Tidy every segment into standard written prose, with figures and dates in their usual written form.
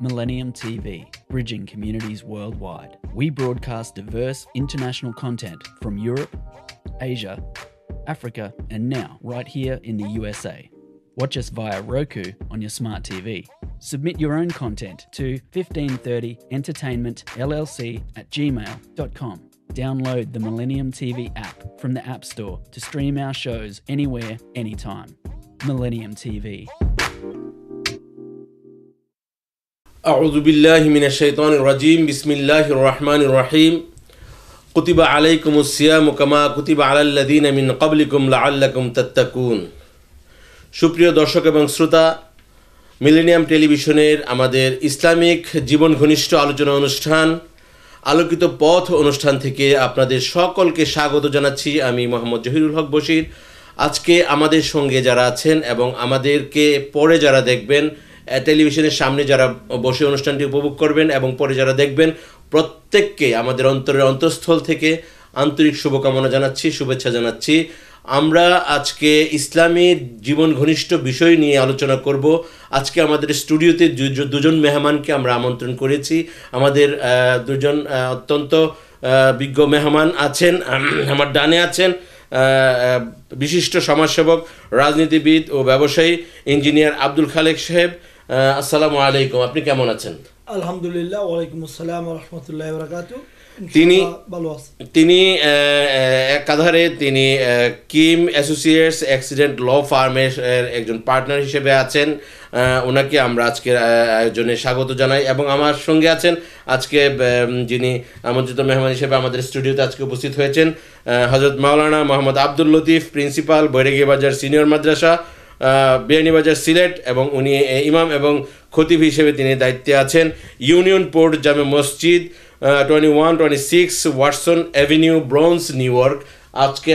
Millennium TV, bridging communities worldwide. We broadcast diverse international content from Europe, Asia, Africa, and now right here in the USA. Watch us via Roku on your smart TV. Submit your own content to 1530entertainmentllc@gmail.com. Download the Millennium TV app from the App Store to stream our shows anywhere, anytime. Millennium TV. أعوذ بالله من الشيطان الرجيم بسم الله الرحمن الرحيم كتب عليكم الصيام كما كتب على الذين من قبلكم لعلكم تتقون সুপ্রিয় দর্শক এবং শ্রোতা millennium টেলিভিশনের আমাদের Islamic জীবন ঘনিষ্ঠ আলোচনা অনুষ্ঠান আলোকিত পথ অনুষ্ঠান থেকে আপনাদের সকলকে স্বাগত জানাচ্ছি আমি মোহাম্মদ জহিরুল হক বশির আজকে আমাদের সঙ্গে যারা আছেন এবং আমাদেরকে পরে যারা দেখবেন টেলিভিশনের সামনে যারা বসে অনুষ্ঠানটি উপভোগ করবেন এবং পরে যারা দেখবেন প্রত্যেককে আমাদের অন্তরের অন্তঃস্থল থেকে আন্তরিক শুভকামনা জানাচ্ছি শুভেচ্ছা জানাচ্ছি আমরা আজকে ইসলামের জীবন ঘনিষ্ঠ বিষয় নিয়ে আলোচনা করব আজকে আমাদের স্টুডিওতে দুজন মেহমানকে আমরা আমন্ত্রণ করেছি আমাদের দুজন অত্যন্ত বিজ্ঞ মেহমান আছেন আমার ডানে আছেন বিশিষ্ট সমাজসেবক রাজনীতিবিদ ও ব্যবসায়ী ইঞ্জিনিয়ার আব্দুল খালেক সাহেব আসসালামু আলাইকুম আপনি কেমন আছেন আলহামদুলিল্লাহ ওয়ালাইকুম আসসালাম ওয়া রাহমাতুল্লাহি ওয়া বারাকাতুহু তিনি একাধারে তিনি কিম অ্যাসোসিয়েটস অ্যাক্সিডেন্ট ল ফার্মের একজন পার্টনার হিসেবে আছেন ওনাকে আমরা আজকের আয়োজনে স্বাগত জানাই এবং আমার সঙ্গে আছেন আজকে যিনি আমন্ত্রিত মেহমান হিসেবে আমাদের স্টুডিওতে আজকে উপস্থিত হয়েছেন হযরত মাওলানা মোহাম্মদ আব্দুল লতিফ প্রিন্সিপাল বৈরাগী বাজার সিনিয়র মাদ্রাসা বিয়ানীবাজার সিলেট এবং উনি ইমাম এবং খতিব হিসেবে তিনি দায়িত্বে আছেন ইউনিয়ন পোর্ট জামে মসজিদ 2126 Watson avenue bronze new York আজকে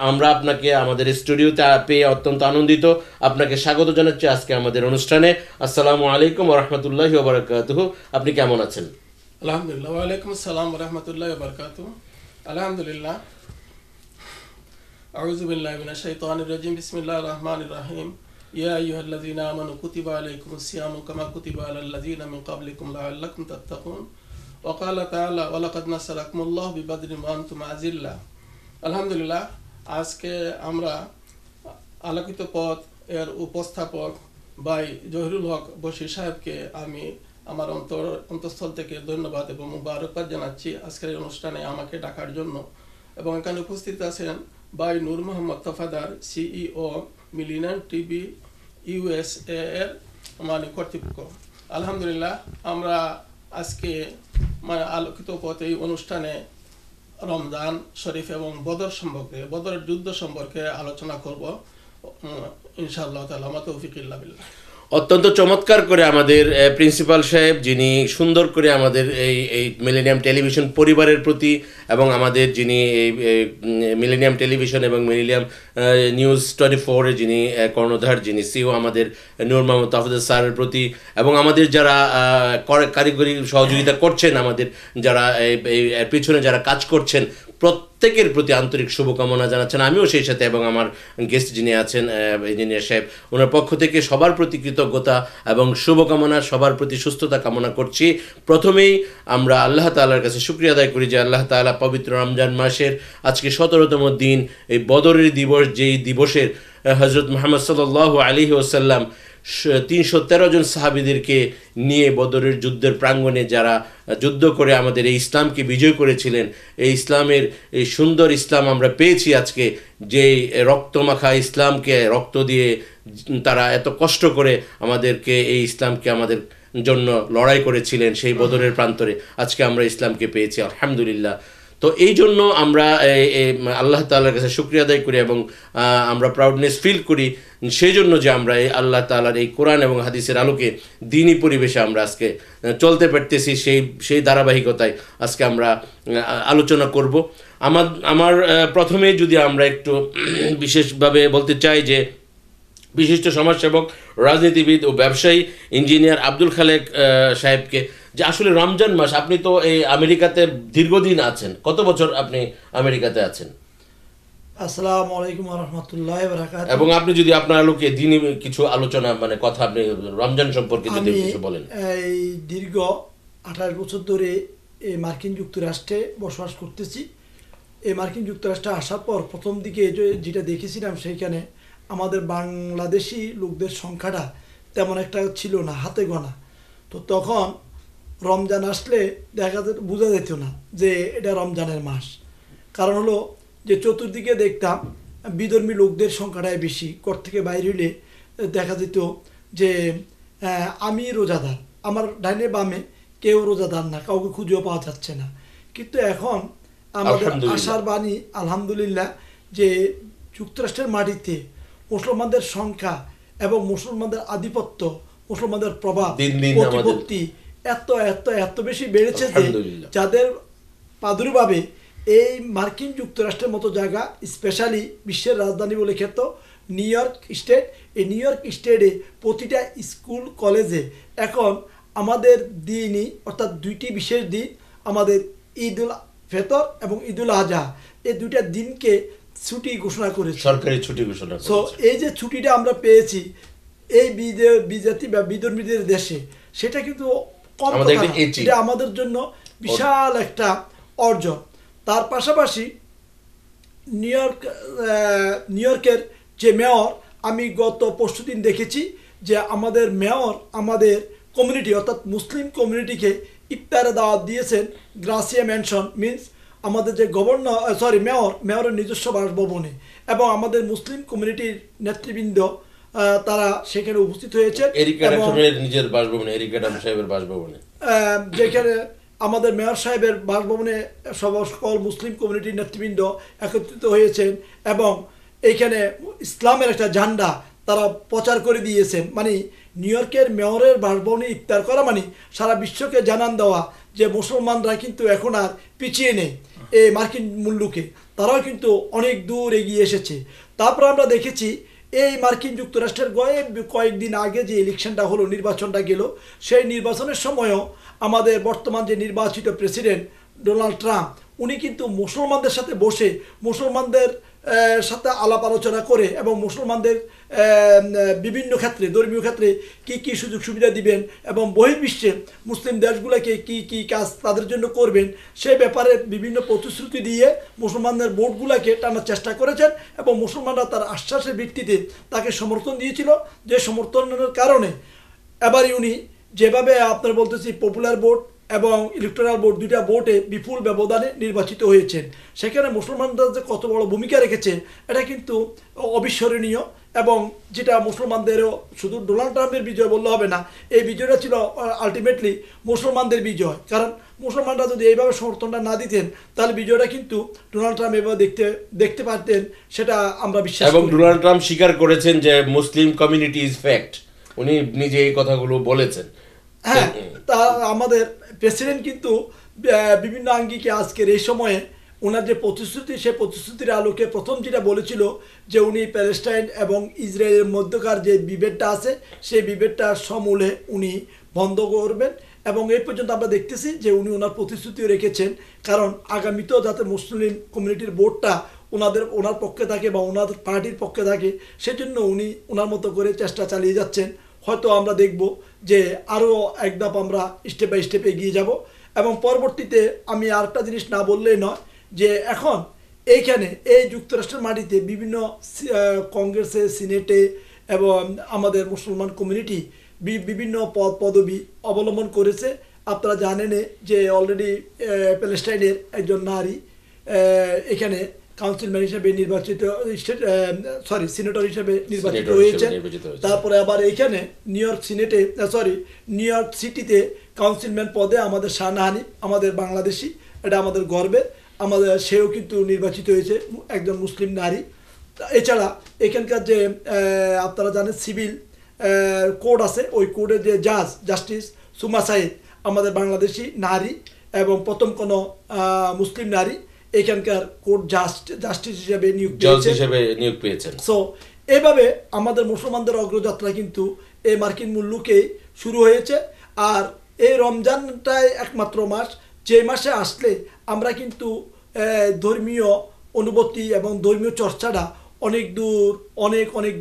আমরা আপনাকে আমাদের স্টুডিওতে পেয়ে অত্যন্ত আনন্দিত আপনাকে স্বাগত জানাচ্ছি আজকে আমাদের অনুষ্ঠানে আসসালামু আলাইকুম ওয়া রাহমাতুল্লাহি ওয়া বারাকাতুহু আপনি কেমন আছেন আলহামদুলিল্লাহ ওয়া আলাইকুম আসসালাম ওয়া রাহমাতুল্লাহি ওয়া বারাকাতুহু আলহামদুলিল্লাহ আউযু বিল্লাহি মিনাশ শাইতানির রাজিম বিসমিল্লাহির রাহমানির রাহিম ইয়া আইয়ুহাল্লাযীনা আমানু কুতিবা আলাইকুমুস সিয়ামু কামা কুতিবা আলাল লাযীনা মিন ক্বাবলিকুম লাআল্লাকুম তাত্তাকুন ওয়া ক্বালা তাআলা ওয়া লাকাদ নাসারাকুমুল্লাহু বিবাদরিন ওয়া আনতুম আযিল্লা আলহামদুলিল্লাহ আজকে আমরা আলোকিত পথ এর উপস্থাপক ভাই জহিরুল হক বশির সাহেবকে আমি আমার অন্তঃস্থল থেকে ধন্যবাদ এবং মুবারকবাদ জানাচ্ছি আজকের এই অনুষ্ঠানে আমাকে ডাকার জন্য এবং এখানে উপস্থিত আছেন ভাই Noor Mohammad Tafadar CEO Millennium TV USA এর কর্তৃপক্ষ আলহামদুলিল্লাহ আমরা আজকে আলোকিত পথ এই অনুষ্ঠানে রমজান শরীফ এবং বদরের যুদ্ধ সম্পর্কে আলোচনা করব ইনশাআল্লাহ তাআলা মা তৌফিক ইল্লা বিল্লাহ অত্যন্ত চমৎকার করে আমাদের প্রিন্সিপাল সাহেব যিনি সুন্দর করে আমাদের এই মিলেনিয়াম টেলিভিশন পরিবারের প্রতি এবং আমাদের যিনি মিলেনিয়াম টেলিভিশন এবং মিলেনিয়াম নিউজ 24 এর যিনি কর্ণধার যিনি সিও আমাদের নূর মোহাম্মদ তাফাজ্জল স্যারের প্রতি এবং আমাদের যারা কারিগরি সহযোগিতা করছেন আমাদের যারা এই পিছনে যারা কাজ করছেন প্রত্যেকের প্রতি আন্তরিক শুভকামনা জানাচ্ছেন আমিও সেই সাথে এবং আমার গেস্ট যিনি আছেন ইঞ্জিনিয়ার সাহেব ওনার পক্ষ থেকে সবার প্রতি কৃতজ্ঞতা এবং শুভকামনা সবার প্রতি সুস্থতা কামনা করছি প্রথমেই আমরা আল্লাহ তাআলার কাছে শুকরিয়া আদায় করি যে আল্লাহ তাআলা পবিত্র রমজান মাসের আজকে 17তম দিন এই বদরের দিবস যেই দিবসের হযরত মুহাম্মদ সাল্লাল্লাহু আলাইহি ওয়াসাল্লাম 313 জন সাহাবীদেরকে নিয়ে বদরের যুদ্ধের প্রাঙ্গণে যারা যুদ্ধ করে আমাদের এই ইসলামকে বিজয় করেছিলেন এই ইসলামের এই সুন্দর ইসলাম আমরা পেয়েছি আজকে যে রক্তমাখা ইসলামকে রক্ত দিয়ে তারা এত কষ্ট করে আমাদেরকে এই ইসলামকে আমাদের জন্য লড়াই করেছিলেন সেই বদরের প্রান্তরে আজকে আমরা ইসলামকে পেয়েছি আলহামদুলিল্লাহ তো এই জন্য আমরা আল্লাহ তাআলার কাছে শুকরিয়া আদায় করি এবং আমরা প্রাউডনেস ফিল করি সেই জন্য যে আমরা এই আল্লাহ তাআলার এই কোরআন এবং হাদিসের আলোকে দ্বীনি পরিবেশে আমরা আজকে চলতে পারতেছি সেই ধারাবাহিকতায় আজকে আমরা আলোচনা করব আমার প্রথমে যদি আমরা একটু বিশেষভাবে বলতে চাই যে বিশিষ্ট সমাজসেবক রাজনীতিবিদ ও ব্যবসায়ী ইঞ্জিনিয়ার আব্দুল খালেক সাহেবকে যে আসলে রমজান মাস আপনি তো এই আমেরিকাতে দীর্ঘদিন আছেন কত বছর আপনি আমেরিকাতে আছেন আসসালামু আলাইকুম রহমতুল্লাহ বারাকাত। এবং আপনি যদি আপনার আলোকে দিনই কিছু আলোচনা মানে কথা আপনি রমজান সম্পর্কে যদি আমি কিছু বলেন। এই দীর্ঘ 28 বছর ধরে এই মার্কিন যুক্তরাষ্ট্রে বসবাস করতেছি। এই মার্কিন যুক্তরাষ্ট্রে আসার পর প্রথম দিকে যেটা দেখেছিলাম, সেইখানে আমাদের বাংলাদেশি লোকদের সংখ্যাটা তেমন একটা ছিল না, হাতে গোনা। তো তখন রমজান আসলে বোঝা যেত না যে এটা রমজানের মাস। কারণ হলো যে চতুর্দিকে দেখতাম বিধর্মী লোকদের সংখ্যাটাই বেশি। ঘর থেকে বাইরে হইলে দেখা যেত যে আমি রোজাদার, আমার ডাইনে বামে কেউ রোজাদার না, কাউকে খুঁজেও পাওয়া যাচ্ছে না। কিন্তু এখন আমাদের আশার বাণী আলহামদুলিল্লাহ যে যুক্তরাষ্ট্রের মাটিতে মুসলমানদের সংখ্যা এবং মুসলমানদের আধিপত্য, মুসলমানদের প্রভাব, প্রতিপত্তি এত এত এত বেশি বেড়েছে যে যাদের প্রাদুর্ভাবে এই মার্কিন যুক্তরাষ্ট্রের মতো জায়গা, স্পেশালি বিশ্বের রাজধানী বলে খ্যাত নিউ ইয়র্ক স্টেট, এই নিউ ইয়র্ক স্টেটে প্রতিটা স্কুল কলেজে এখন আমাদের দিনই অর্থাৎ দুইটি বিশেষ দিন, আমাদের ঈদুল ফেতর এবং ঈদুল আজহা, এই দুইটা দিনকে ছুটি ঘোষণা করেছে, সরকারি ছুটি ঘোষণা করেছে। সো এই যে ছুটিটা আমরা পেয়েছি এই বিজাতি বা বিধর্মীদের দেশে, সেটা কিন্তু কম কথা না, এটা আমাদের জন্য বিশাল একটা অর্জন। তার পাশাপাশি নিউ ইয়র্কের যে মেয়র, আমি গত পরশুদিন দেখেছি যে আমাদের মেয়র আমাদের কমিউনিটি অর্থাৎ মুসলিম কমিউনিটিকে ইফতারে দাওয়াত দিয়েছেন গ্রাসিয়া ম্যানশন, মিন্স আমাদের যে মেয়রের নিজস্ব বাসভবনে, এবং আমাদের মুসলিম কমিউনিটির নেতৃবৃন্দ তারা সেখানে উপস্থিত হয়েছে নিজের বাসভবনে, যেখানে আমাদের মেয়র সাহেবের বাসভবনে সকল মুসলিম কমিউনিটির নেতৃবৃন্দ একত্রিত হয়েছেন এবং এইখানে ইসলামের একটা ঝান্ডা তারা প্রচার করে দিয়েছেন। মানে নিউ ইয়র্কের মেয়রের বাসভবনে ইফতার করা মানে সারা বিশ্বকে জানান দেওয়া যে মুসলমানরা কিন্তু এখন আর পিছিয়ে নেই এই মার্কিন মুল্লুকে, তারাও কিন্তু অনেক দূর এগিয়ে এসেছে। তারপর আমরা দেখেছি এই মার্কিন যুক্তরাষ্ট্রের কয়েকদিন আগে যে ইলেকশনটা হলো, নির্বাচনটা গেল, সেই নির্বাচনের সময়ও আমাদের বর্তমান যে নির্বাচিত প্রেসিডেন্ট ডোনাল্ড ট্রাম্প, উনি কিন্তু মুসলমানদের সাথে বসে মুসলমানদের সাথে আলাপ আলোচনা করে এবং মুসলমানদের বিভিন্ন ক্ষেত্রে, ধর্মীয় ক্ষেত্রে কি কি সুযোগ সুবিধা দিবেন এবং বহির্বিশ্বে মুসলিম দেশগুলোকে কি কি কাজ তাদের জন্য করবেন, সেই ব্যাপারে বিভিন্ন প্রতিশ্রুতি দিয়ে মুসলমানদের ভোটগুলোকে টানার চেষ্টা করেছেন এবং মুসলমানরা তার আশ্বাসের ভিত্তিতে তাকে সমর্থন দিয়েছিল, যে সমর্থনের কারণে এবারই উনি যেভাবে আপনার বলতেছি পপুলার ভোট এবং ইলেকটোরাল ভোট, দুইটা ভোটে বিপুল ব্যবধানে নির্বাচিত হয়েছেন। সেখানে মুসলমানরা যে কত বড় ভূমিকা রেখেছে এটা কিন্তু অবিস্মরণীয়, এবং যেটা মুসলমানদেরও শুধু ডোনাল্ড ট্রাম্পের বিজয় বললে হবে না, এই বিজয়টা ছিল আলটিমেটলি মুসলমানদের বিজয়। কারণ মুসলমানরা যদি এইভাবে সমর্থনটা না দিতেন তাহলে বিজয়টা কিন্তু ডোনাল্ড ট্রাম্প এভাবে দেখতে পারতেন, সেটা আমরা বিশ্বাস করি। এবং ডোনাল্ড ট্রাম্প স্বীকার করেছেন যে মুসলিম কমিউনিটি ইজ ফ্যাক্ট, উনি নিজে এই কথাগুলো বলেছেন। হ্যাঁ, তা আমাদের প্রেসিডেন্ট কিন্তু বিভিন্ন আঙ্গিকে আজকের এই সময়ে ওনার যে প্রতিশ্রুতি, সেই প্রতিশ্রুতির আলোকে প্রথম যেটা বলেছিল যে উনি প্যালেস্টাইন এবং ইসরায়েলের মধ্যকার যে বিভেদটা আছে সেই বিভেদটা সমূলে উনি বন্ধ করবেন, এবং এই পর্যন্ত আমরা দেখতেছি যে উনি ওনার প্রতিশ্রুতিও রেখেছেন। কারণ আগামীতেও যাতে মুসলিম কমিউনিটির ভোটটা ওনার পক্ষে থাকে বা ওনাদের পার্টির পক্ষে থাকে, সেজন্য উনি ওনার মতো করে চেষ্টা চালিয়ে যাচ্ছেন। হয়তো আমরা দেখব যে আরও এক ধাপ আমরা স্টেপ বাই স্টেপ এগিয়ে যাব। এবং পরবর্তীতে আমি আরেকটা জিনিস না বললেই নয় যে এখন এইখানে এই যুক্তরাষ্ট্রের মাটিতে বিভিন্ন কংগ্রেসে, সিনেটে এবং আমাদের মুসলমান কমিউনিটি বিভিন্ন পদবি অবলম্বন করেছে। আপনারা জানেন যে অলরেডি প্যালেস্টাইনের একজন নারী এখানে কাউন্সিলম্যান হিসেবে সিনেটর হিসেবে নির্বাচিত হয়েছেন। তারপরে আবার এইখানে নিউ ইয়র্ক সিটিতে কাউন্সিলম্যান পদে আমাদের শাহনাহানি, আমাদের বাংলাদেশি, এটা আমাদের গর্বের, সেও কিন্তু নির্বাচিত হয়েছে, একজন মুসলিম নারী। এছাড়া এখানকার যে আপনারা জানেন সিভিল কোড আছে, ওই কোডের যে জাস্টিস সুমা সাইদ আমাদের বাংলাদেশি নারী এবং প্রথম কোনো মুসলিম নারী এখানকার কোর্ট জাস্টিস হিসেবে নিয়োগ পেয়েছেন। সো এইভাবে আমাদের মুসলমানদের অগ্রযাত্রা কিন্তু এই মার্কিন মুল্লুকেই শুরু হয়েছে। আর এই রমজানটাই একমাত্র মাস যে মাসে আসলে আমরা কিন্তু ধর্মীয় অনুভূতি এবং ধর্মীয় চর্চাটা অনেক দূর অনেক অনেক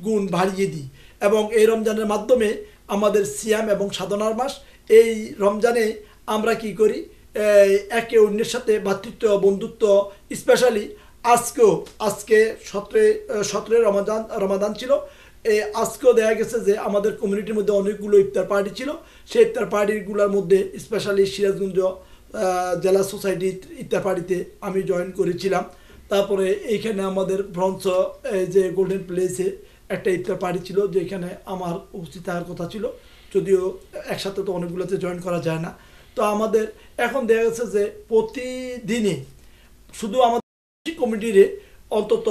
গুণ বাড়িয়ে দিই। এবং এই রমজানের মাধ্যমে আমাদের সিয়াম এবং সাধনার মাস, এই রমজানে আমরা কি করি, একে অন্যের সাথে ভ্রাতৃত্ব বন্ধুত্ব, স্পেশালি আজকে 17 রমাদান ছিল। আজকেও দেখা গেছে যে আমাদের কমিউনিটির মধ্যে অনেকগুলো ইফতার পার্টি ছিল। সেই ইফতার পার্টিগুলোর মধ্যে স্পেশালি সিরাজগঞ্জ জেলা সোসাইটির ইফতার পার্টিতে আমি জয়েন করেছিলাম। তারপরে এইখানে আমাদের ব্রঞ্চ যে গোল্ডেন প্লেসে একটা ইফতার পার্টি ছিল, যেখানে আমার উপস্থিত থাকার কথা ছিল, যদিও একসাথে তো অনেকগুলোতে জয়েন করা যায় না। তো আমাদের এখন দেখা গেছে যে প্রতিদিনই শুধু আমাদের কমিটির অন্তত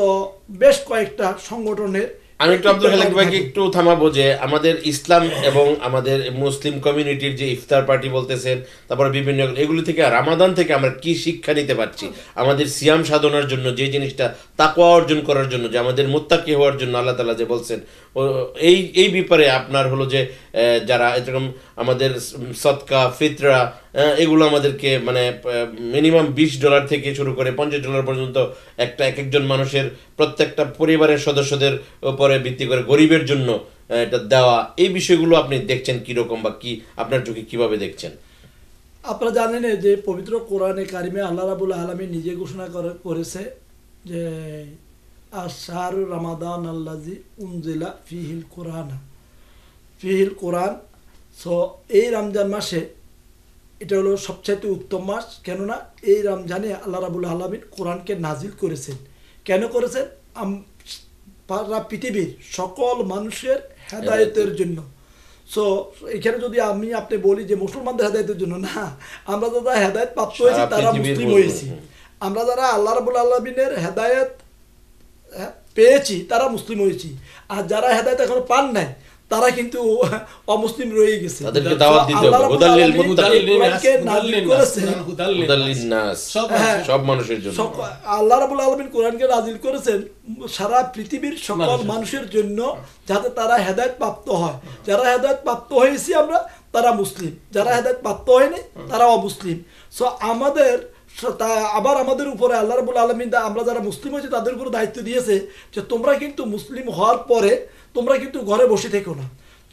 বেশ কয়েকটা সংগঠনের, আমি একটু আব্দুল খালেক ভাইকে একটু থামাবো যে আমাদের ইসলাম এবং আমাদের মুসলিম কমিউনিটির যে ইফতার পার্টি বলতেছেন, তারপরে বিভিন্ন এগুলি থেকে রামাদান থেকে আমরা কি শিক্ষা নিতে পারছি আমাদের সিয়াম সাধনার জন্য, যে জিনিসটা তাকওয়া অর্জন করার জন্য, যে আমাদের মুত্তাকি হওয়ার জন্য আল্লাহ তাআলা যে বলছেন, এই ব্যাপারে আপনার হলো যে যারা এরকম আমাদের সদকা ফিতরা এগুলো আমাদেরকে মানে মিনিমাম $20 থেকে শুরু করে $50 পর্যন্ত এক একজন মানুষের প্রত্যেকটা পরিবারের সদস্যদের উপরে ভিত্তি করে গরিবের জন্য এটা দেওয়া, এই বিষয়গুলো আপনি দেখছেন কিরকম বা কি আপনার চোখে কিভাবে দেখছেন? আপনারা জানেন যে পবিত্র কোরআনে কারিমে আল্লাহ রাব্বুল আলামিন নিজে ঘোষণা করেছে যে আশহারু রমাদান আল্লাযী উনজিলা ফিহিল কোরআন। সো এই রমজান মাসে এটা হলো সবচাইতে উত্তম মাস, কেননা এই রমজানে আল্লাহ রাব্বুল আলামিন কোরআনকে নাজিল করেছেন। কেন করেছেন? পৃথিবীর সকল মানুষের হেদায়েতের জন্য। সো এখানে যদি আপনি বলি যে মুসলমানদের হেদায়েতের জন্য না, আমরা যারা হেদায়েত প্রাপ্ত হয়েছি তারা মুসলিম হয়েছি। আমরা যারা আল্লাহ রাব্বুল আলামিনের হেদায়েত পেয়েছি তারা মুসলিম হয়েছি, আর যারা হেদায়েত এখনো পান নাই তারা কিন্তু অমুসলিম রয়ে গেছে। তাদেরকে দাওয়াত দিতে হবে, হুদাল্লিল নাস, সব মানুষের জন্য আল্লাহ রাব্বুল আলামিন কোরআনকে নাযিল করেছেন সারা পৃথিবীর সকল মানুষের জন্য, যাতে তারা হেদায়েত প্রাপ্ত হয়। যারা হেদায়েত প্রাপ্ত হয়েছি আমরা তারা মুসলিম, যারা হেদায়েত প্রাপ্ত হয়নি তারা অমুসলিম। সো আবার আমাদের উপরে আল্লাহ রাব্বুল আলামিন আমরা যারা মুসলিম হয়েছি তাদের উপরে দায়িত্ব দিয়েছে যে তোমরা কিন্তু মুসলিম হওয়ার পরে তোমরা কিন্তু ঘরে বসে থেকো না।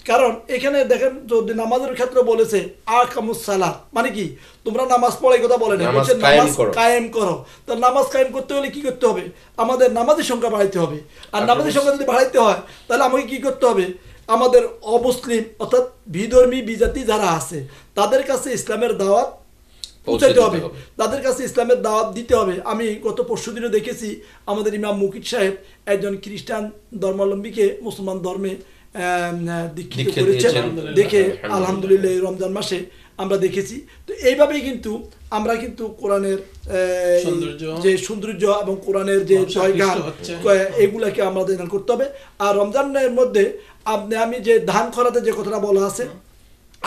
কারণ এখানে দেখেন যদি নামাজের ক্ষেত্রে বলেছে আকামুস সালাত, মানে কি তোমরা নামাজ পড়ে কথা বলে না, বলছে নামাজ কায়েম করো। তো নামাজ কায়েম করতে হলে কি করতে হবে? আমাদের নামাজের সংখ্যা বাড়াইতে হবে। আর নামাজের সংখ্যা যদি বাড়াইতে হয় তাহলে আমাকে কি করতে হবে? আমাদের অমুসলিম অর্থাৎ বিধর্মী বিজাতি যারা আছে তাদের কাছে ইসলামের দাওয়াত পৌঁছাতে হবে, তাদের কাছে ইসলামের দাওয়াত দিতে হবে। আমি গত পরশুদিনও দেখেছি আমাদের ইমাম মুকিত সাহেব একজন খ্রিস্টান ধর্মাবলম্বীকে মুসলমান ধর্মে দীক্ষিত করেছেন, দেখে আলহামদুলিল্লাহ এই রমজান মাসে আমরা দেখেছি। তো এইভাবেই কিন্তু আমরা কিন্তু কোরআনের যে সৌন্দর্য এবং কোরআনের যে জয়গান এগুলাকে আমাদের করতে হবে। আর রমজানের মধ্যে আমি যে দান করাতে যে কথাটা বলা আছে,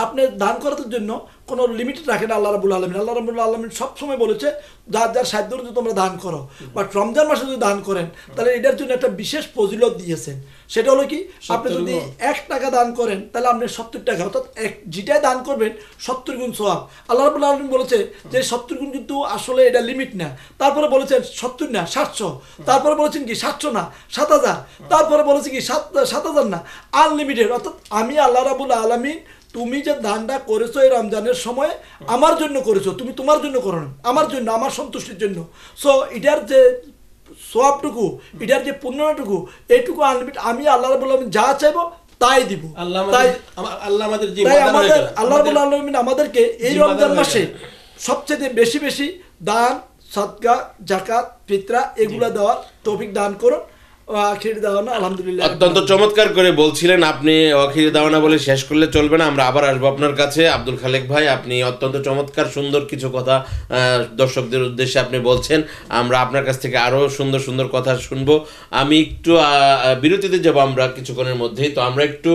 আপনি দান করার জন্য কোনো লিমিটেড রাখেন আল্লাহ রাব্বুল আলামিন। আল্লাহ রাব্বুল আলামিন সবসময় বলেছে যার যার সাধ্য অনুযায়ী তোমরা দান করো। বাট রমজান মাসে যদি দান করেন তাহলে এটার জন্য একটা বিশেষ ফজিলত দিয়েছেন। সেটা হলো কি, আপনি যদি $1 দান করেন তাহলে আপনি 70 টাকা, অর্থাৎ যেটাই দান করবেন 70 গুণ সওয়াব। আল্লাহ রাব্বুল আলামিন বলেছে যে 70 গুণ কিন্তু আসলে এটা লিমিট না। তারপরে বলেছেন 70 না 700, তারপরে বলেছেন কি 700 না 7000, তারপরে বলেছে কি 7000 না আনলিমিটেড। অর্থাৎ আমি আল্লাহ রাব্বুল আলামিন তুমি যে দানটা করেছো এই রমজানের সময় আমার জন্য করেছো, তুমি তোমার জন্য করো না, আমার জন্য, আমার সন্তুষ্টির জন্য। সো এটার যে সওয়াবটুকু, এটার যে পুণ্যটুকু, এইটুকু আনলিমিটেড। আমি আল্লাহ রাব্বুল আলামিন যা চাইবো তাই দিব। আল্লাহ রাব্বুল আলামিন আমাদেরকে এই রমজান মাসে সবচেয়ে বেশি বেশি দান, সাদকা, যাকাত, ফিতরা এগুলা দেওয়ার তৌফিক দান করুন। অত্যন্ত চমৎকার করে বলছিলেন আপনি। আখিরি দাওয়ানা বলে শেষ করলে চলবে না, আমরা আবার আসবো আপনার কাছে। আব্দুল খালেক ভাই, আপনি অত্যন্ত চমৎকার সুন্দর কিছু কথা দর্শকদের উদ্দেশ্যে আপনি বলছেন। আমরা আপনার কাছ থেকে আরো সুন্দর সুন্দর কথা শুনবো। আমি একটু বিরতিতে যাব আমরা কিছুক্ষণের মধ্যেই। তো আমরা একটু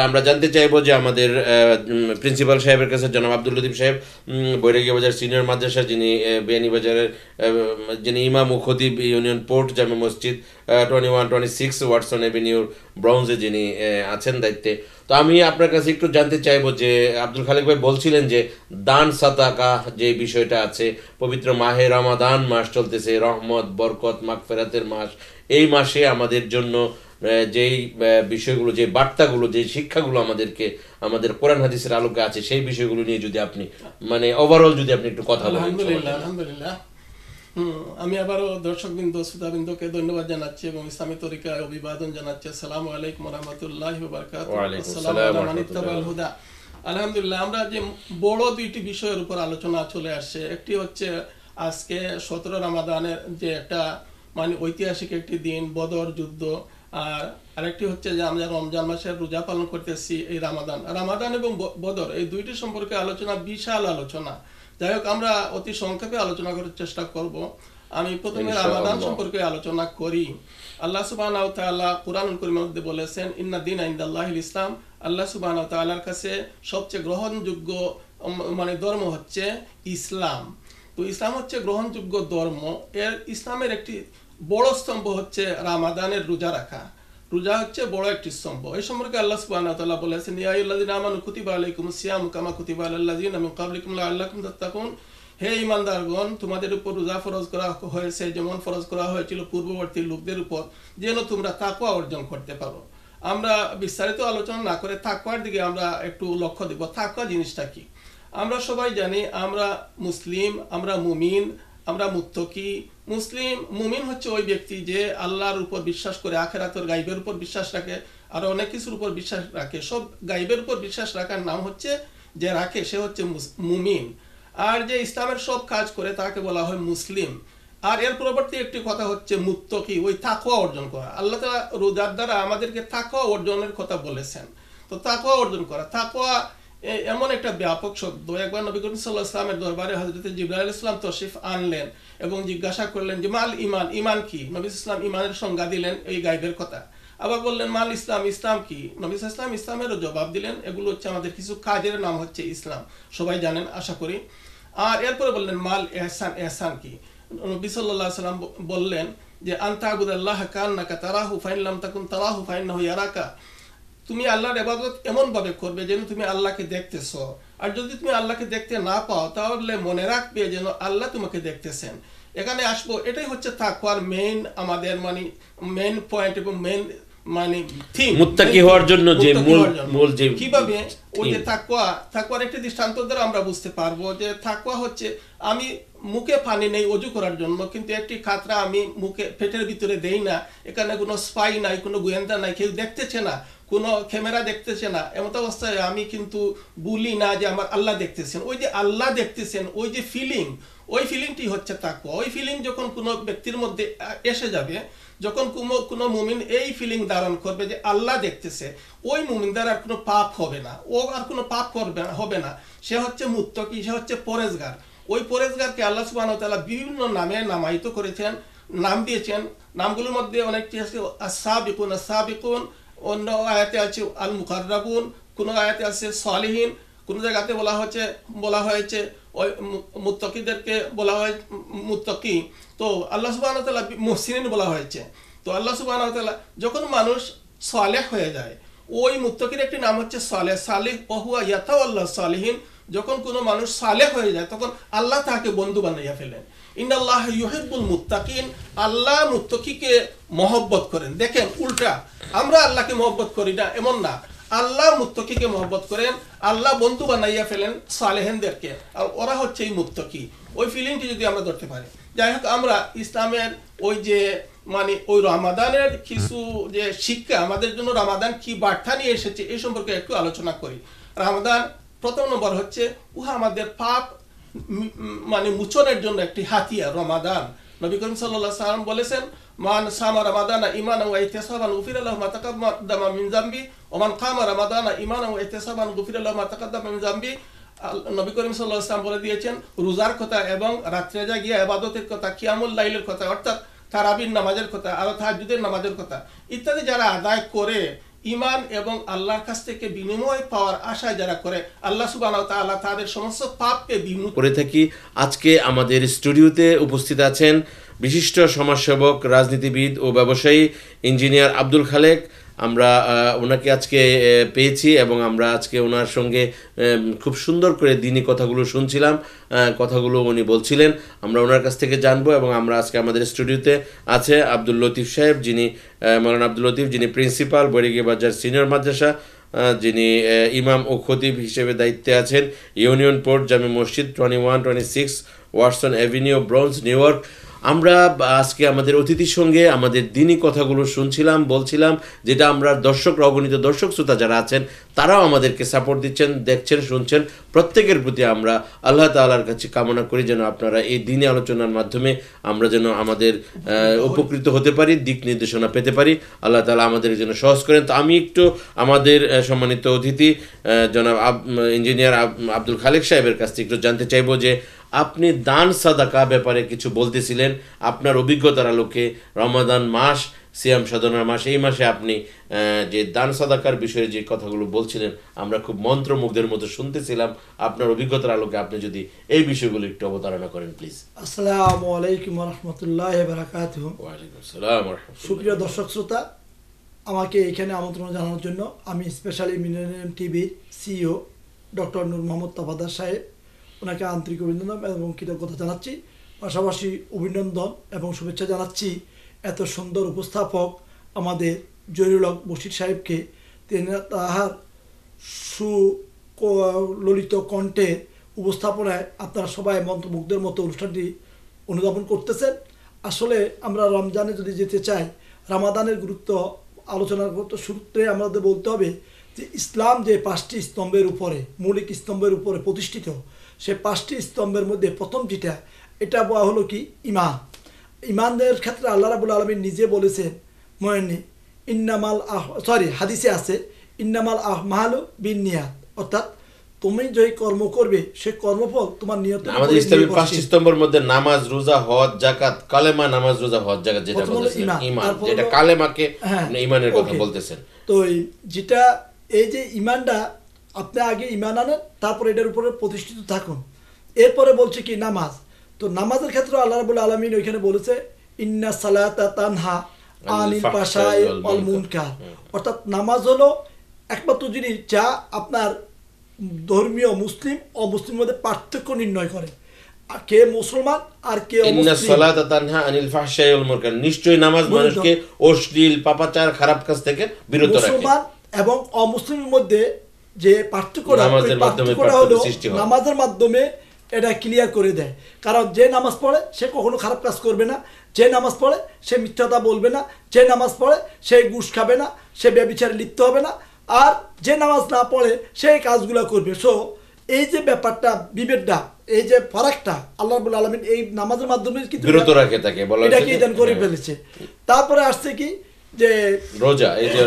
আমরা জানতে চাইবো যে আমাদের প্রিন্সিপাল সাহেবের কাছে জনাব আব্দুল লতিফ সাহেব, বৈরাগী বাজার সিনিয়র মাদ্রাসা, যিনি বিয়ানীবাজারের যিনি ইমাম ও খতিব ইউনিয়ন পোর্ট জামে মসজিদ 2126 ওয়াটসন এভিনিউর ব্রাউন্সে যিনি আছেন দায়িত্বে। তো আমি আপনার কাছে একটু জানতে চাইবো যে আব্দুল খালেক ভাই বলছিলেন যে দান সাদাকা যে বিষয়টা আছে, পবিত্র মাহে রমাদান মাস চলতেছে, রহমত বরকত মাগফিরাতের মাস। এই মাসে আমাদের জন্য যেই বিষয়গুলো, যে বার্তাগুলো, যে শিক্ষাগুলো আমাদেরকে আমাদের কোরআন হাদিসের আলোকে আছে, সেই বিষয়গুলো নিয়ে যদি আপনি মানে ওভারঅল যদি আপনি একটু কথা বলেন। আলহামদুলিল্লাহ। আমি আবারও দর্শকবৃন্দ শ্রোতাবৃন্দকে ধন্যবাদ জানাচ্ছি এবং ইসলামী তরিকায় অভিবাদন জানাচ্ছি। আসসালামু আলাইকুম ওয়া রাহমাতুল্লাহি ওয়া বারাকাতুহু। আসসালামু আলাইকুম মান ইত্তাবাল হুদা। আলহামদুলিল্লাহ, আমরা যে বড় দুইটি বিষয়ের উপর আলোচনা চলে আসছে। একটি হচ্ছে আজকে 17 রমাদানের যে একটা মানে ঐতিহাসিক একটি দিন, বদর যুদ্ধ, আর আরেকটি হচ্ছে যে আমরা রমজান মাসের রোজা পালন করতেছি এই রামাদান এবং বদর, এই দুইটি সম্পর্কে আলোচনা, বিশাল আলোচনা। যাই হোক, আমরা অতি সংক্ষেপে আলোচনা করার চেষ্টা করব। আমি প্রথমে রামাদান সম্পর্কে আলোচনা করি। আল্লাহ সুবহানাহু ওয়া তাআলা কুরআনুল কারীমের মধ্যে বলেছেন, ইন্না দীনা ইনদাল্লাহিল ইসলাম। আল্লাহ সুবহানাহু ওয়া তাআলার কাছে সবচেয়ে গ্রহণযোগ্য মানে ধর্ম হচ্ছে ইসলাম। তো ইসলাম হচ্ছে গ্রহণযোগ্য ধর্ম। এর ইসলামের একটি বড় স্তম্ভ হচ্ছে রামাদানের রোজা রাখা। রোজা হচ্ছে বড় একটি স্তম্ভ। এই সম্পর্কে আল্লাহ সুবহানাহু ওয়া তাআলা বলেছেন, ইয়া আইয়ুহাল্লাযীনা আমানু কুতিবা আলাইকুমুস সিয়ামু কামা কুতিবা আলাল লাযীনা মিন ক্বাবলিকুম লাআল্লাকুম তাত্তাকুন। হে ঈমানদারগণ, তোমাদের উপর রোজা ফরজ করা হয়েছে যেমন ফরজ করা হয়েছিল পূর্ববর্তী লোকদের উপর, যেন তোমরা তাকওয়া অর্জন করতে পারো। আমরা বিস্তারিত আলোচনা না করে তাকওয়ার দিকে আমরা একটু লক্ষ্য দেব। তাকওয়া জিনিসটা কি? আমরা সবাই জানি আমরা মুসলিম, আমরা মুমিন, আমরা মুত্তাকি। মুসলিম মুমিন হচ্ছে ওই ব্যক্তি যে আল্লাহর উপর বিশ্বাস করে, আখিরাতের গায়বের উপর বিশ্বাস রাখে, আর অনেক কিছুর উপর বিশ্বাস রাখে। সব গায়বের উপর বিশ্বাস রাখার নাম হচ্ছে যে রাখে, সে হচ্ছে মুমিন। আর যে ইসলামের সব কাজ করে তাকে বলা হয় মুসলিম। আর এর পরবর্তী একটি কথা হচ্ছে মুত্তাকি, ওই তাকওয়া অর্জন করা। আল্লাহ তাআলা রোজার দ্বারা আমাদেরকে তাকওয়া অর্জনের কথা বলেছেন। তো তাকওয়া অর্জন করা, তাকওয়া এমন একটা ব্যাপক শব্দ। একবার নবী করিম সাল্লাল্লাহু আলাইহি ওয়াসাল্লামের দরবারে হযরত জিবরাইল আলাইহিস সালাম তশরিফ আনলেন এবং জিজ্ঞাসা করলেন যে মাল ঈমান, ঈমান কি? নবী সাল্লাল্লাহু আলাইহি ওয়াসাল্লাম ঈমানের সংজ্ঞা দিলেন, এই গায়বের কথা। আবার বললেন মাল ইসলাম, ইসলাম কি? নবী সাল্লাল্লাহু আলাইহি ওয়াসাল্লাম ইসলামেরও জবাব দিলেন, এগুলো হচ্ছে আমাদের কিছু কাজের নাম হচ্ছে ইসলাম, সবাই জানেন আশা করি। আর এরপরে বললেন মাল ইহসান, ইহসান কি? নবী সাল্লাল্লাহু আলাইহি ওয়াসাল্লাম বললেন যে আনতা আবুদাল্লাহ কান্নাকা তারাহু ফাইন লাম তাকুন তারাহু ফাইন্নাহু ইয়ারাকা। তুমি আল্লাহর ইবাদত এমন ভাবে করবে যেন তুমি আল্লাহকে দেখতেছো, আর যদি তুমি আল্লাহকে দেখতে না পাও তাহলে মনে রাখবে যেন আল্লাহ তোমাকে দেখতেছেন। এখানে আসবো, এটাই হচ্ছে তাকওয়ার মেইন, আমাদের মানে মেইন পয়েন্ট এবং মেইন মানে থিম, মুত্তাকি হওয়ার জন্য যে মূল যে কিভাবে ওই যে তাকওয়ার একটি দৃষ্টান্ত দ্বারা আমরা বুঝতে পারবো যে তাকওয়া হচ্ছে আমি মুখে পানি নেই অজু করার জন্য, কিন্তু একটি খাতরা আমি মুখে পেটের ভিতরে দেই না, এখানে কোনো স্পাই নাই, কোনো গোয়েন্দা নাই, কেউ দেখতেছে না, কোনো ক্যামেরা দেখতেছে না, এমত অবস্থায় আমি কিন্তু বলি না যে আমার আল্লাহ দেখতেছেন। ওই যে আল্লাহ দেখতেছেন, ওই যে ফিলিং, ওই ফিলিংটি হচ্ছে তাকওয়া। ওই ফিলিং যখন কোনো ব্যক্তির মধ্যে এসে যাবে, যখন কোনো মুমিন এই ফিলিং ধারণ করবে যে আল্লাহ দেখতেছে, ওই মুমিন দ্বারা আর কোনো পাপ হবে না, ও আর কোনো পাপ হবে না। সে হচ্ছে মুত্তাকি, সে হচ্ছে পরেজগার। ওই পরেজগারকে আল্লাহ সুবহানাহু ওয়া তাআলা বিভিন্ন নামে নামায়িত করেছেন, নাম দিয়েছেন। নামগুলোর মধ্যে অনেকটি আছে আস-সাবিকুন, আস-সাবিকুন, অন্য আয়াতে আছে আল মুকাররাবুন, কোনো আয়াতে আছে সালিহিন, কোনো জায়গাতে বলা হয়েছে ওই মুত্তাকিদেরকে বলা হয় মুত্তাকি। তো আল্লাহ সুবহানাহু ওয়া তাআলা মুহসিনিন বলা হয়েছে। তো আল্লাহ সুবহানাহু ওয়া তাআলা যখন মানুষ সালেহ হয়ে যায়, ওই মুত্তাকির একটি নাম হচ্ছে সালেহ, সালিহ ওয়া হুয়া ইয়াতাওয়াল্লা সালিহিন। যখন কোনো মানুষ সালেহ হয়ে যায় তখন আল্লাহ তাকে বন্ধু বানাইয়া ফেলেন। ইন্নাল্লাহ ইউহিব্বুল মুত্তাকিন, আল্লাহ মুত্তাকিকে মহব্বত করেন। দেখেন উল্টা, আমরা আল্লাহকে মহব্বত করি না এমন না, আল্লাহ মুত্তাকিকে মহব্বত করেন, আল্লাহ বন্ধু বানাইয়া ফেলেন সালেহিনদেরকে, আর ওরা হচ্ছে এই মুত্তাকি। ওই ফিলিংটি যদি আমরা ধরতে পারি। যাই হোক, আমরা ইসলামের ওই যে মানে ওই রমাদানের কিছু যে শিক্ষা, আমাদের জন্য রমাদান কি বার্তা নিয়ে এসেছে এই সম্পর্কে একটু আলোচনা করি। রমাদান প্রথম নম্বর হচ্ছে উহা আমাদের পাপ মানে মুচনের জন্য একটি হাতিয়ার। রমাদান, নবী করিম সাল্লাল্লাহু আলাইহি ওয়াসাল্লাম বলেছেন, মান সামা রমাদানা ঈমানান ওয়া ইহতিসাবান গুফিরা লাহু মা তাকাদ্দামা মিন যামবি ওয়া মান কামা রমাদানা ঈমানান ওয়া ইহতিসাবান গুফিরা লাহু মা তাকাদ্দামা মিন যামবি। নবী করিম সাল্লাল্লাহু আলাইহি ওয়াসাল্লাম বলে দিয়েছেন রোজার কথা এবং রাত্রে জাগিয়া ইবাদতের কথা, কিয়ামুল লাইলের কথা, অর্থাৎ তারাবির নামাজের কথা, আর তাহাজ্জুদের নামাজের কথা ইত্যাদি যারা আদায় করে ঈমান এবং আল্লাহর কাছ থেকে বিনিময় পাওয়ার আশা যারা করে আল্লাহ সুবহানাহু ওয়া তাআলা তাদের সমস্ত পাপকে বিমুক্ত করে থাকি। আজকে আমাদের স্টুডিওতে উপস্থিত আছেন বিশিষ্ট সমাজসেবক, রাজনীতিবিদ ও ব্যবসায়ী ইঞ্জিনিয়ার আব্দুল খালেক। আমরা ওনাকে আজকে পেয়েছি এবং আমরা আজকে ওনার সঙ্গে খুব সুন্দর করে দিনী কথাগুলো শুনছিলাম, কথাগুলো উনি বলছিলেন, আমরা ওনার কাছ থেকে জানবো। এবং আমরা আজকে আমাদের স্টুডিওতে আছে আব্দুল লতিফ সাহেব, যিনি মৌলানা আব্দুল লতিফ, যিনি প্রিন্সিপাল বৈরাগী বাজার সিনিয়র মাদ্রাসা, যিনি ইমাম ও খতিব হিসেবে দায়িত্বে আছেন ইউনিয়ন পোর্ট জামে মসজিদ 2126 Watson avenue, bronze, new York. আমরা আজকে আমাদের অতিথির সঙ্গে আমাদের দিনী কথাগুলো শুনছিলাম, বলছিলাম, যেটা আমরা দর্শকরা, অগণিত দর্শক শ্রোতা যারা আছেন তারাও আমাদেরকে সাপোর্ট দিচ্ছেন, দেখছেন, শুনছেন। প্রত্যেকের প্রতি আমরা আল্লাহ তাআলার কাছে কামনা করি যেন আপনারা এই দিনী আলোচনার মাধ্যমে আমরা যেন আমাদের উপকৃত হতে পারি, দিক নির্দেশনা পেতে পারি। আল্লাহ তাআলা আমাদের জন্য সহজ করেন। তো আমি একটু আমাদের সম্মানিত অতিথি জনাব ইঞ্জিনিয়ার আব্দুল খালেক সাহেবের কাছ থেকে একটু জানতে চাইবো যে আপনি দান সাদাকা ব্যাপারে কিছু বলতেছিলেন, আপনার অভিজ্ঞতার আলোকে। রমাদান মাস, সিয়াম সাধনার মাস, এই মাসে আপনি যে দান সাদাকার বিষয়ে যে কথাগুলো বলছিলেন আমরা খুব মন্ত্রমুগ্ধের মতো শুনতেছিলাম। আপনার অভিজ্ঞতার আলোকে আপনি যদি এই বিষয়গুলো একটু অবতারণা করেন প্লিজ। আসসালামু আলাইকুম ওয়া রাহমাতুল্লাহি ওয়া বারাকাতুহু। ওয়া আলাইকুম আসসালাম ওয়া রাহমাতুল্লাহ। সুপ্রিয় দর্শক শ্রোতা, আমাকে এখানে আমন্ত্রণ জানানোর জন্য আমি স্পেশালি মিলেনিয়াম টিভির সিইও ডক্টর নূর মোহাম্মদ তাফাদার সাহেব, ওনাকে আন্তরিক অভিনন্দন এবং কৃতজ্ঞতা জানাচ্ছি। পাশাপাশি অভিনন্দন এবং শুভেচ্ছা জানাচ্ছি এত সুন্দর উপস্থাপক আমাদের জহিরুল হক বশির সাহেবকে। তিনি তাহার সুললিত কণ্ঠে উপস্থাপনায় আপনারা সবাই মন্ত্রমুগ্ধের মতো অনুষ্ঠানটি অনুধাবন করতেছেন। আসলে আমরা রমজানে যদি যেতে চাই, রামাদানের গুরুত্ব আলোচনার করতে শুরুতে আমাদের বলতে হবে যে ইসলাম যে 5টি স্তম্ভের উপরে, মৌলিক স্তম্ভের উপরে প্রতিষ্ঠিত, সে 5টি স্তম্ভের মধ্যে প্রথম যেটা, এটা বলা হলো কি ঈমান। ঈমানদের ক্ষেত্রে আল্লাহ রাব্বুল আলামিন নিজে বলেছেন হাদিসে আছে ইন্নামাল আহমালু বিন্নিয়াত, অর্থাৎ তুমি যে কর্ম করবে সে কর্মফল তোমার নিয়তের উপর। আমাদের ইসলামের 5টি স্তম্ভের মধ্যে নামাজ, রোজা, হজ, যাকাত, কালেমা, নামাজ, রোজা, হজ, যাকাত, যেটা বলতেছেন ঈমান, যেটা কালেমাকে ঈমানের কথা বলতেছেন। তো যেটা এই যে ঈমানটা আপনি আগে ঈমান আনেন, তারপর এটার উপরে প্রতিষ্ঠিত থাকুন। এরপরে বলছে কি নামাজ। তো নামাজের ক্ষেত্রে আল্লাহ রাব্বুল আলামিন ওইখানে বলেছে ইন্না সালাতা তানহা আনিল ফাহশাই ওয়াল মুনকার, অর্থাৎ নামাজ হলো একমাত্র জিনিস যা আপনার ধর্মীয় মুসলিম অমুসলিমের মধ্যে পার্থক্য নির্ণয় করে, কে মুসলমান আর কে অমুসলিম। ইন্না সালাতা তানহা আনিল ফাহশাই ওয়াল মুনকার, নিশ্চয়ই নামাজ মানুষকে অশ্লীল, পাপাচার, খারাপ কাজ থেকে বিরত রাখে। মুসলমান এবং অমুসলিমের মধ্যে যে পার্থক্যটা হলো নামাজের মাধ্যমে এটা ক্লিয়ার করে দেয়। কারণ যে নামাজ পড়ে সে কখনো খারাপ কাজ করবে না, যে নামাজ পড়ে সে মিথ্যাতা বলবে না, যে নামাজ পড়ে সে ঘুষ খাবে না, সে ব্যভিচারে লিপ্ত হবে না, আর যে নামাজ না পড়ে সেই কাজগুলো করবে। সো এই যে ব্যাপারটা, বিভেদটা, এই যে ফারাকটা আল্লাহ রাব্বুল আলামিন এই নামাজের মাধ্যমে কিন্তু বিরত রাখে তাকে বলা হয়েছে, এটাকে দান করে ফেলেছে। তারপরে আসছে কি যে রোজা, এই যে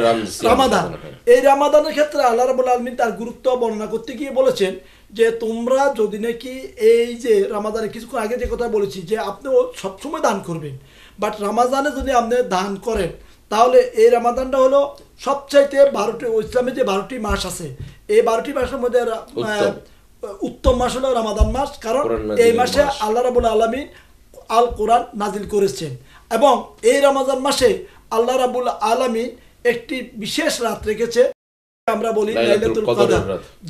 রামাদান। এই রামাদানের ক্ষেত্রে আল্লাহ রাব্বুল আলামিন তার গুরুত্ব বর্ণনা করতে গিয়ে বলেছেন যে তোমরা যদি নাকি এই যে রামাদানে কিছুক্ষণ আগে যে কথা বলেছি যে আপনিও সবসময় দান করবেন, বাট রামাদানে যদি আপনি দান করেন তাহলে এই রামাদানটা হলো সবচাইতে 12টি, ইসলামে যে 12টি মাস আছে এই 12টি মাসের মধ্যে উত্তম মাস হলো রামাদান মাস। কারণ এই মাসে আল্লাহ রাব্বুল আলামিন আল কোরআন নাজিল করেছেন এবং এই রমজান মাসে আল্লাহ রাব্বুল আলামিন একটি বিশেষ রাত রেখেছে, আমরা বলি লাইলাতুল কদর,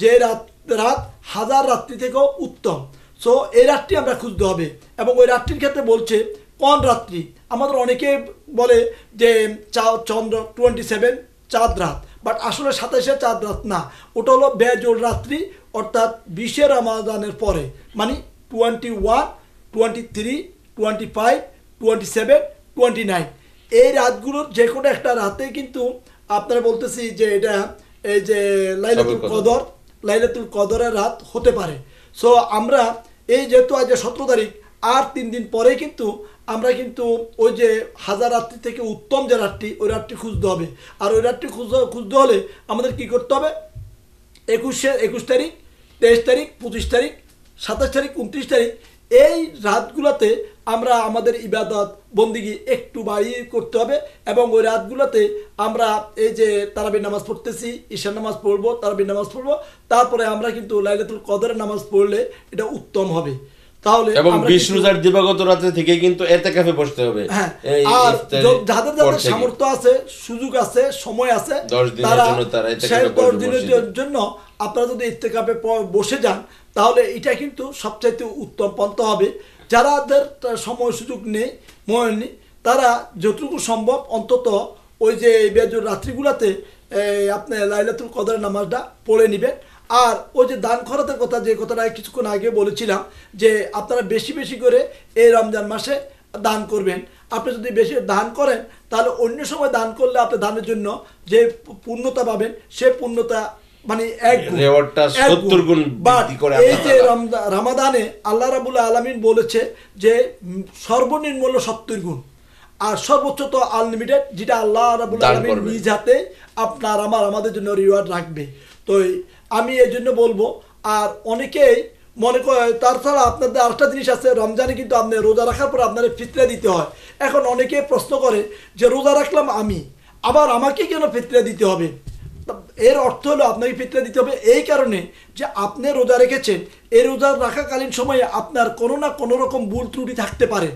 যে রাত হাজার রাত্রি থেকেও উত্তম। সো এই রাতটি আমরা খুঁজতে হবে এবং ওই রাত্রির ক্ষেত্রে বলছে কোন রাত্রি। আমাদের অনেকে বলে যে চন্দ্র 27 চাঁদ রাত, বাট আসলে 27 চাঁদ রাত না, ওটা হলো বেজোড় রাত্রি, অর্থাৎ 20 রমাদানের পরে, মানে 21, 23, 25, 27, 29 এই রাতগুলোর যে কোনো একটা রাতে কিন্তু আপনারা বলতেছি যে এটা এই যে লাইলাতুল কদরের রাত হতে পারে। সো আমরা এই যেহেতু আজ 17 তারিখ, আর 3 দিন পরে কিন্তু আমরা কিন্তু ওই যে হাজার রাত্রি থেকে উত্তম যে রাতটি, ওই রাতটি খুঁজতে হবে। আর ওই রাতটি খুঁজতে হলে আমাদের কি করতে হবে? 21 তারিখ, 23 তারিখ, 25 তারিখ, 27 তারিখ, 29 তারিখ এই রাতগুলোতে আমরা আমাদের ইবাদত বন্দিগি একটু বাড়িয়ে করতে হবে, এবং ওই রাতগুলোতে আমরা এই যে তারাবির নামাজ পড়তেছি, ঈশার নামাজ পড়বো, তারাবির নামাজ পড়বো, তারপরে আমরা কিন্তু লাইলাতুল কদরের নামাজ পড়লে এটা উত্তম হবে। তাহলে এবং 20 রোজার দিবাগত রাতে থেকে কিন্তু ইতিকাফে বসতে হবে। হ্যাঁ, আর যাদের যাদের সামর্থ্য আছে, সুযোগ আছে, সময় আছে, 10 দিনের জন্য তারা ইতিকাফে 10 দিনের জন্য আপনারা যদি ইতিকাফে বসে যান, তাহলে এটা কিন্তু সবচাইতে উত্তম পন্থা হবে। যাদের সময় সুযোগ নেই, তারা যতটুকু সম্ভব অন্তত ওই যে বেজুর রাত্রিগুলোতে আপনি লাইলাতুল কদরের নামাজটা পড়ে নেবেন। আর ওই যে দান খরচের কথা, যে কথাটা কিছুক্ষণ আগে বলেছিলাম, যে আপনারা বেশি বেশি করে এই রমজান মাসে দান করবেন। আপনি যদি বেশি দান করেন, তাহলে অন্য সময় দান করলে আপনি দানের জন্য যে পূর্ণতা পাবেন, সে পূর্ণতা মানে এক গুণ। এই যে রমাদানে আল্লাহ রাব্বুল আলামিন বলেছে যে সর্বনিম্ন 70 গুণ, আর সর্বোচ্চ তো আনলিমিটেড, যেটা আল্লাহ রাব্বুল আলামিন নিজ হাতে আপনার আমাদের জন্য রিওয়ার্ড রাখবে। তো আমি এই জন্য বলবো, আর অনেকেই মনে করে, তাছাড়া আপনাদের আরেকটা জিনিস আছে, রমজানে কিন্তু আপনি রোজা রাখার পর আপনার ফিতরা দিতে হয়। এখন অনেকে প্রশ্ন করে যে রোজা রাখলাম আমি, আবার আমাকে কেন ফিতরা দিতে হবে? এর অর্থ হলো আপনাকে ফিতরা দিতে হবে এই কারণে যে আপনি রোজা রেখেছেন, এই রোজা রাখাকালীন সময়ে আপনার কোনো না কোনো রকম ভুল ত্রুটি থাকতে পারে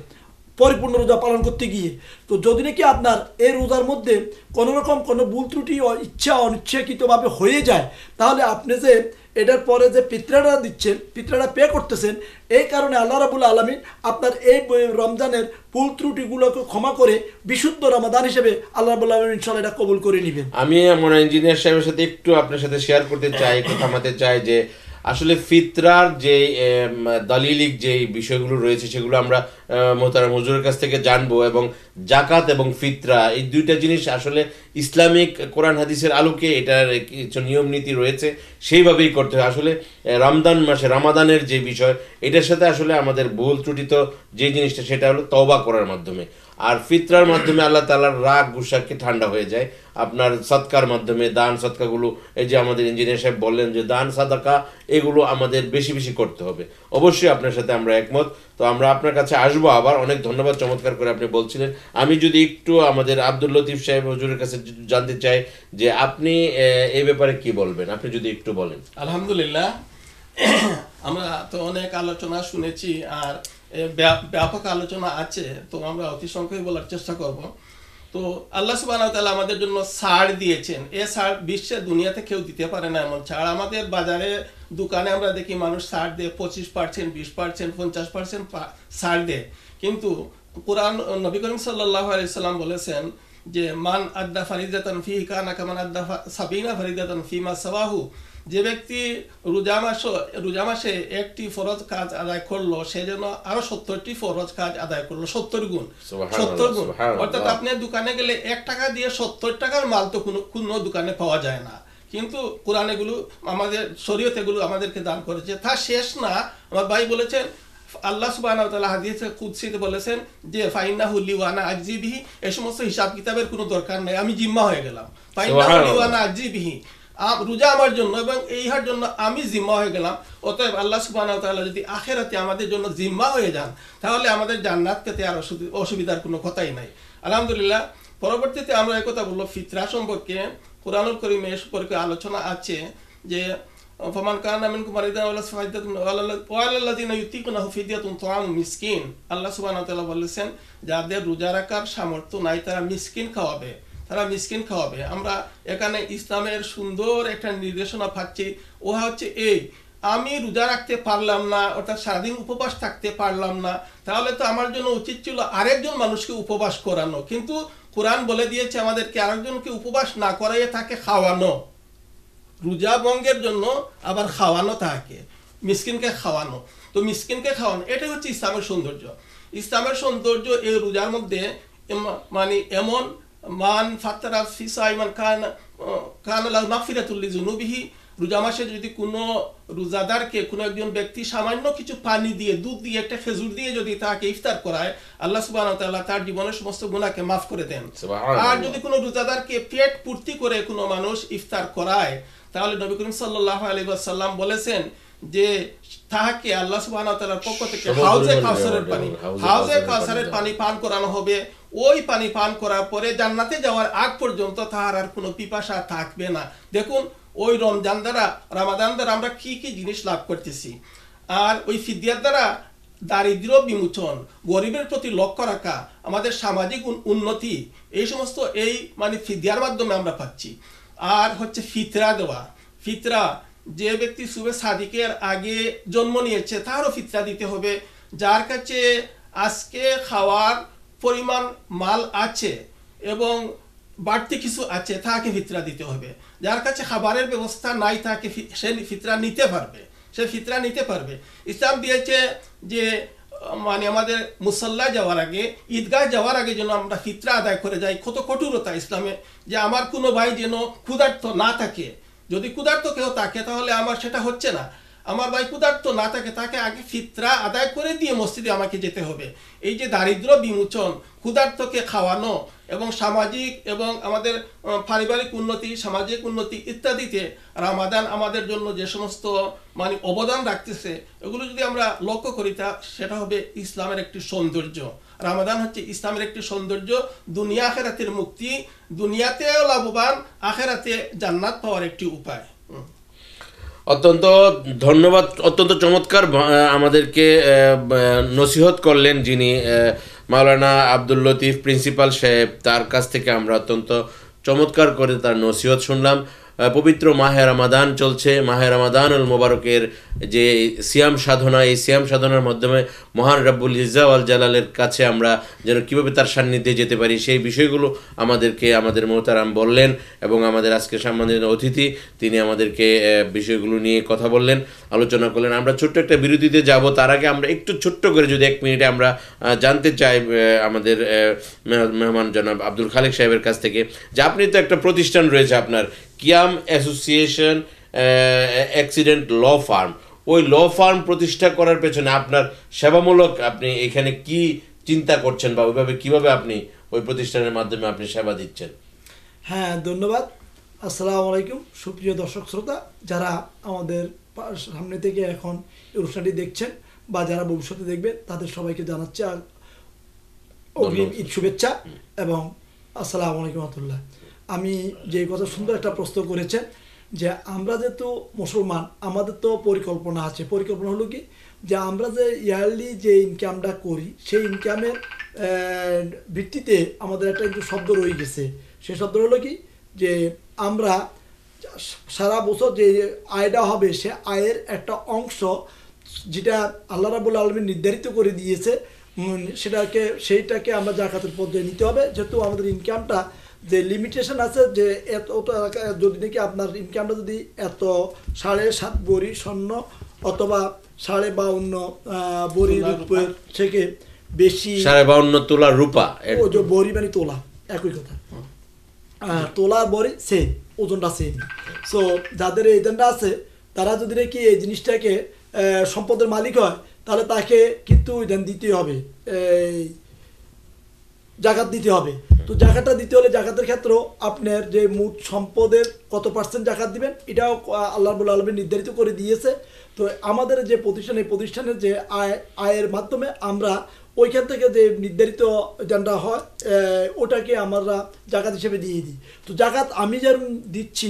পরিপূর্ণ রোজা পালন করতে গিয়ে। তো যদি নাকি আপনার এই রোজার মধ্যে কোনো রকম কোনো ভুল ত্রুটি ইচ্ছা অনিচ্ছাকৃতভাবে হয়ে যায়, তাহলে আপনি যে এটার পরে যে ফিতরাটা দিচ্ছেন, ফিতরাটা পে করতেছেন, এই কারণে আল্লাহ রাব্বুল আলামিন আপনার এই রমজানের ভুল ত্রুটিগুলোকে ক্ষমা করে বিশুদ্ধ রমাদান হিসেবে আল্লাহ রাব্বুল আলামিন ইনশাআল্লাহ এটা কবুল করে নেবেন। আমি আমার ইঞ্জিনিয়ার সাহেবের সাথে একটু আপনার সাথে শেয়ার করতে চাই, একটু থামাতে চাই যে আসলে ফিতরার যে দালিলিক যে বিষয়গুলো রয়েছে সেগুলো আমরা মোহতারাম হুজুরের কাছ থেকে জানবো, এবং জাকাত এবং ফিতরা এই দুইটা জিনিস আসলে ইসলামিক কোরআন হাদিসের আলোকে এটার কিছু নিয়ম নীতি রয়েছে, সেইভাবেই করতে হয়। আসলে রমজান মাসে রামাদানের যে বিষয়, এটার সাথে আসলে আমাদের ভুল ত্রুটিত যে জিনিসটা সেটা হলো তওবা করার মাধ্যমে, আর ফিতরার মাধ্যমে আল্লাহ তাআলার রাগ গুসাকে ঠান্ডা হয়ে যায়। আপনার সদকার মাধ্যমে দান সদকাগুলো, এই যে আমাদের ইঞ্জিনিয়ার সাহেব বললেন যে দান সাদাকা এগুলো আমাদের বেশি বেশি করতে হবে। অবশ্যই আপনার সাথে আমরা একমত। তো আমরা আপনার কাছে আসবো আবার। অনেক ধন্যবাদ, চমৎকার করে আপনি বলছিলেন। আমি যদি একটু আমাদের আব্দুল লতিফ সাহেব হুজুরের কাছে জানতে চাই যে আপনি এই ব্যাপারে কি বলবেন, আপনি যদি একটু বলেন। আলহামদুলিল্লাহ, আমরা তো অনেক আলোচনা শুনেছি, আর ব্যাপক আলোচনা আছে, তো আমরা অতি সংক্ষেপে বলার চেষ্টা করব। তো আল্লাহ সুবহানাহু ওয়া তাআলা আমাদের জন্য ছাড় দিয়েছেন। এ ছাড় বিশ্বের দুনিয়াতে কেউ দিতে পারে না এমন ছাড়। আমাদের বাজারে দোকানে আমরা দেখি মানুষ ছাড় দেয় 25%, 20%, 50% ছাড় দেয়, কিন্তু কুরআন নবী করিম সাল্লাল্লাহু আলাইহি সাল্লাম বলেছেন যে মান আদ্দা ফারিদাতান ফিহি কানা কামান আদ্দা সাবিনা ফারিদাতান ফিমা সাওয়াহু। যে ব্যক্তি রোজা মাসে একটি ফরজ কাজ আদায় করলো, সে যেন আরো 70টি ফরজ কাজ আদায় করলো, 70 গুণ। অর্থাৎ আপনি দোকানে গেলে 1 টাকা দিয়ে 70 টাকার মাল তো কোনো দোকানে পাওয়া যায় না, কিন্তু কোরআন এগুলো আমাদের শরীয়ত এগুলো আমাদেরকে দান করেছে। তা শেষ না, আমার ভাই বলেছেন, আল্লাহ সুবহানাহু ওয়া তাআলা হাদিসে কুদসিতে বলেছেন যে ফাইন্নাহু লি ওয়া আনা আজজি বিহি, এই সমস্ত হিসাব কিতাবের কোনো দরকার নেই, আমি জিম্মা হয়ে গেলাম। ফাইন্নাহু লি ওয়া আনা আজজি বিহি, রোজা আমার জন্য এবং এইহার জন্য আমি জিম্মা হয়ে গেলাম। অতএব আল্লাহ সুবহানাহু ওয়া তাআলা যদি আখিরাতে আমাদের জন্য জিম্মা হয়ে যান, তাহলে আমাদের জান্নাত পেতে আর অসুবিধার কোনো কথাই নাই। আলহামদুলিল্লাহ। পরবর্তীতে আমরা এই কথা বলবো ফিতরা সম্পর্কে। কুরআনুল কারীমে এর সম্পর্কে আলোচনা আছে যে ফামান কানা মিনকুম মারিদান ওয়া ফাইদাতুন ওয়া আলাল্লাযিনা ইউতিকুনাহু ফিদিয়াতুন তুআমু মিসকিন। আল্লাহ সুবহানাহু ওয়া তাআলা বলেছেন যাদের রোজা রাখার সামর্থ্য নাই তারা মিসকিন খাওয়াবে, আমরা এখানে ইসলামের সুন্দর একটা নির্দেশনা পাচ্ছি। ও হচ্ছে এই, আমি রোজা রাখতে পারলাম না, অর্থাৎ সারাদিন উপবাস থাকতে পারলাম না, তাহলে তো আমার জন্য উচিত ছিল আরেকজন মানুষকে উপবাস করানো, কিন্তু কোরআন বলে দিয়েছে আমাদেরকে আরেকজনকে উপবাস না করাইয়ে তাকে খাওয়ানো। রোজা ভঙ্গের জন্য আবার খাওয়ানো, তাকে মিসকিনকে খাওয়ানো। তো মিসকিনকে খাওয়ানো এটাই হচ্ছে ইসলামের সৌন্দর্য। ইসলামের সৌন্দর্য এই রোজার মধ্যে মানে এমন মান ফাতারা ফি সাইমান কানা লাহু মাগফিরাতুল লিযুনুবিহি। রোজা মাসে যদি কোনো রোজাদারকে কোনো একজন ব্যক্তি সামান্য কিছু পানি দিয়ে, দুধ দিয়ে, একটা খেজুর দিয়ে যদি তাকে ইফতার করায়, আল্লাহ সুবহানাহু ওয়া তাআলা তার জীবনের সমস্ত গুনাহকে মাফ করে দেন। আর যদি কোনো রোজাদারকে পেট পূর্তি করে কোনো মানুষ ইফতার করায়, তাহলে নবী করিম সাল্লাল্লাহু আলাইহি ওয়াসাল্লাম বলেছেন যে তাহাকে আল্লাহ সুবহানাহু ওয়া তাআলার পক্ষ থেকে হাউজে কাউসারের পানি পান করানো হবে। ওই পানি পান করার পরে জান্নাতে যাওয়ার আগ পর্যন্ত তাহার আর কোনো পিপাসা থাকবে না। দেখুন ওই রমজান দ্বারা, রমাদান দ্বারা আমরা কি কি জিনিস লাভ করতেছি। আর ওই ফিদিয়ার দ্বারা দারিদ্র বিমোচন, গরিবের প্রতি লক্ষ্য রাখা, আমাদের সামাজিক উন্নতি, এই সমস্ত এই মানে ফিদিয়ার মাধ্যমে আমরা পাচ্ছি। আর হচ্ছে ফিতরা দেওয়া। ফিতরা, যে ব্যক্তি সুবে সাদিকের আগে জন্ম নিয়েছে তারও ফিতরা দিতে হবে। যার কাছে আজকে খাওয়ার পরিমাণ মাল আছে এবং বাড়তি কিছু আছে তাকে ফিতরা দিতে হবে। যার কাছে খাবারের ব্যবস্থা নাই তাকে সে ফিতরা নিতে পারবে, সে ফিতরা নিতে পারবে। ইসলাম দিয়েছে যে মানে আমাদের মুসল্লা যাওয়ার আগে, ঈদগাহ যাওয়ার আগে যেন আমরা ফিতরা আদায় করে যাই। কত কঠোরতা ইসলামে, যে আমার কোনো ভাই যেন ক্ষুধার্ত না থাকে। যদি ক্ষুধার্ত কেউ থাকে তাহলে আমার সেটা হচ্ছে না। আমার ভাই ক্ষুধার্ত না থাকে, তাকে আগে ফিতরা আদায় করে দিয়ে মসজিদে আমাকে যেতে হবে। এই যে দারিদ্র বিমোচন, ক্ষুধার্তকে খাওয়ানো এবং সামাজিক এবং আমাদের পারিবারিক উন্নতি, সামাজিক উন্নতি ইত্যাদিতে রমাদান আমাদের জন্য যে সমস্ত মানে অবদান রাখতেছে, এগুলো যদি আমরা লক্ষ্য করি তা সেটা হবে ইসলামের একটি সৌন্দর্য। রমাদান হচ্ছে ইসলামের একটি সৌন্দর্য, দুনিয়া আখেরাতের মুক্তি, দুনিয়াতেও লাভবান, আখেরাতে জান্নাত পাওয়ার একটি উপায়। অত্যন্ত ধন্যবাদ, অত্যন্ত চমৎকার আমাদেরকে নসিহত করলেন যিনি মাওলানা আব্দুল লতিফ প্রিন্সিপাল সাহেব। তার কাছ থেকে আমরা অত্যন্ত চমৎকার করে তার নসিহত শুনলাম। পবিত্র মাহে রমাদান চলছে, মাহে রমাদানুল মোবারকের যে সিয়াম সাধনা, এই সিয়াম সাধনার মাধ্যমে মহান রব্বুল ইজ্জা ওয়াল জালালের কাছে আমরা যেন কীভাবে তার সান্নিধ্যে যেতে পারি সেই বিষয়গুলো আমাদেরকে আমাদের মোহতারাম বললেন। এবং আমাদের আজকে সম্মানিত অতিথি তিনি আমাদেরকে বিষয়গুলো নিয়ে কথা বললেন, আলোচনা করলেন। আমরা ছোট্ট একটা বিরতিতে যাব, তার আগে আমরা একটু ছোট্ট করে যদি 1 মিনিটে আমরা জানতে চাই আমাদের মেহমান জনাব আব্দুল খালেক সাহেবের কাছ থেকে, যে আপনি তো একটা প্রতিষ্ঠান রয়েছে আপনার, কিয়াম অ্যাসোসিয়েশন অ্যাক্সিডেন্ট ল ফার্ম। ওই ল ফার্ম প্রতিষ্ঠা করার পেছনে আপনার সেবামূলক আপনি এখানে কি চিন্তা করছেন বা ওইভাবে কীভাবে আপনি ওই প্রতিষ্ঠানের মাধ্যমে আপনি সেবা দিচ্ছেন? হ্যাঁ, ধন্যবাদ। আসসালামু আলাইকুম সুপ্রিয় দর্শক শ্রোতা, যারা আমাদের সামনে থেকে এখন এই অনুষ্ঠানটি দেখছেন বা যারা ভবিষ্যতে দেখবেন, তাদের সবাইকে জানাচ্ছি অগ্রিম ঈদ শুভেচ্ছা এবং আসসালামু আলাইকুম রহমতুল্লাহ। আমি যে কথা সুন্দর একটা প্রশ্ন করেছেন, যে আমরা যেহেতু মুসলমান, আমাদের তো পরিকল্পনা আছে। পরিকল্পনা হলো কি, যে আমরা যে ইয়ারলি যে ইনকামটা করি, সেই ইনকামের ভিত্তিতে আমাদের একটা কিন্তু শব্দ রয়ে গেছে। সেই শব্দ হলো কি, যে আমরা সারা বছর যে আয়টা হবে, সে আয়ের একটা অংশ যেটা আল্লাহ রাব্বুল আলামিন নির্ধারিত করে দিয়েছে, সেইটাকে আমরা জাকাতের পর্যায়ে নিতে হবে। যেহেতু আমাদের ইনকামটা যে লিমিটেশন আছে, যে এত যদি নাকি আপনার ইনকামটা যদি এত 7.5 ভরি স্বর্ণ অথবা 52.5 ভরি রূপের থেকে বেশি, 52 তোলা রূপা, ভরি মানে তোলা একই কথা, তোলা ভরি সেম, ওজনটা সেম। সো যাদের এই ওজনটা আছে, তারা যদি নাকি এই জিনিসটাকে সম্পদের মালিক হয়, তাহলে তাকে কিন্তু দিতে হবে, জাকাত দিতে হবে। তো জাকাতটা দিতে হলে জাকাতের ক্ষেত্রেও আপনার যে মোট সম্পদের কত পার্সেন্ট জাকাত দিবেন, এটাও আল্লাহ রাব্বুল আলামিন নির্ধারিত করে দিয়েছে। তো আমাদের যে প্রতিষ্ঠান, এই প্রতিষ্ঠানের যে আয়ের মাধ্যমে আমরা ওইখান থেকে যে নির্ধারিত যেটা হয় ওটাকে আমরা জাকাত হিসেবে দিয়ে দিই। তো জাকাত আমি যেরকম দিচ্ছি,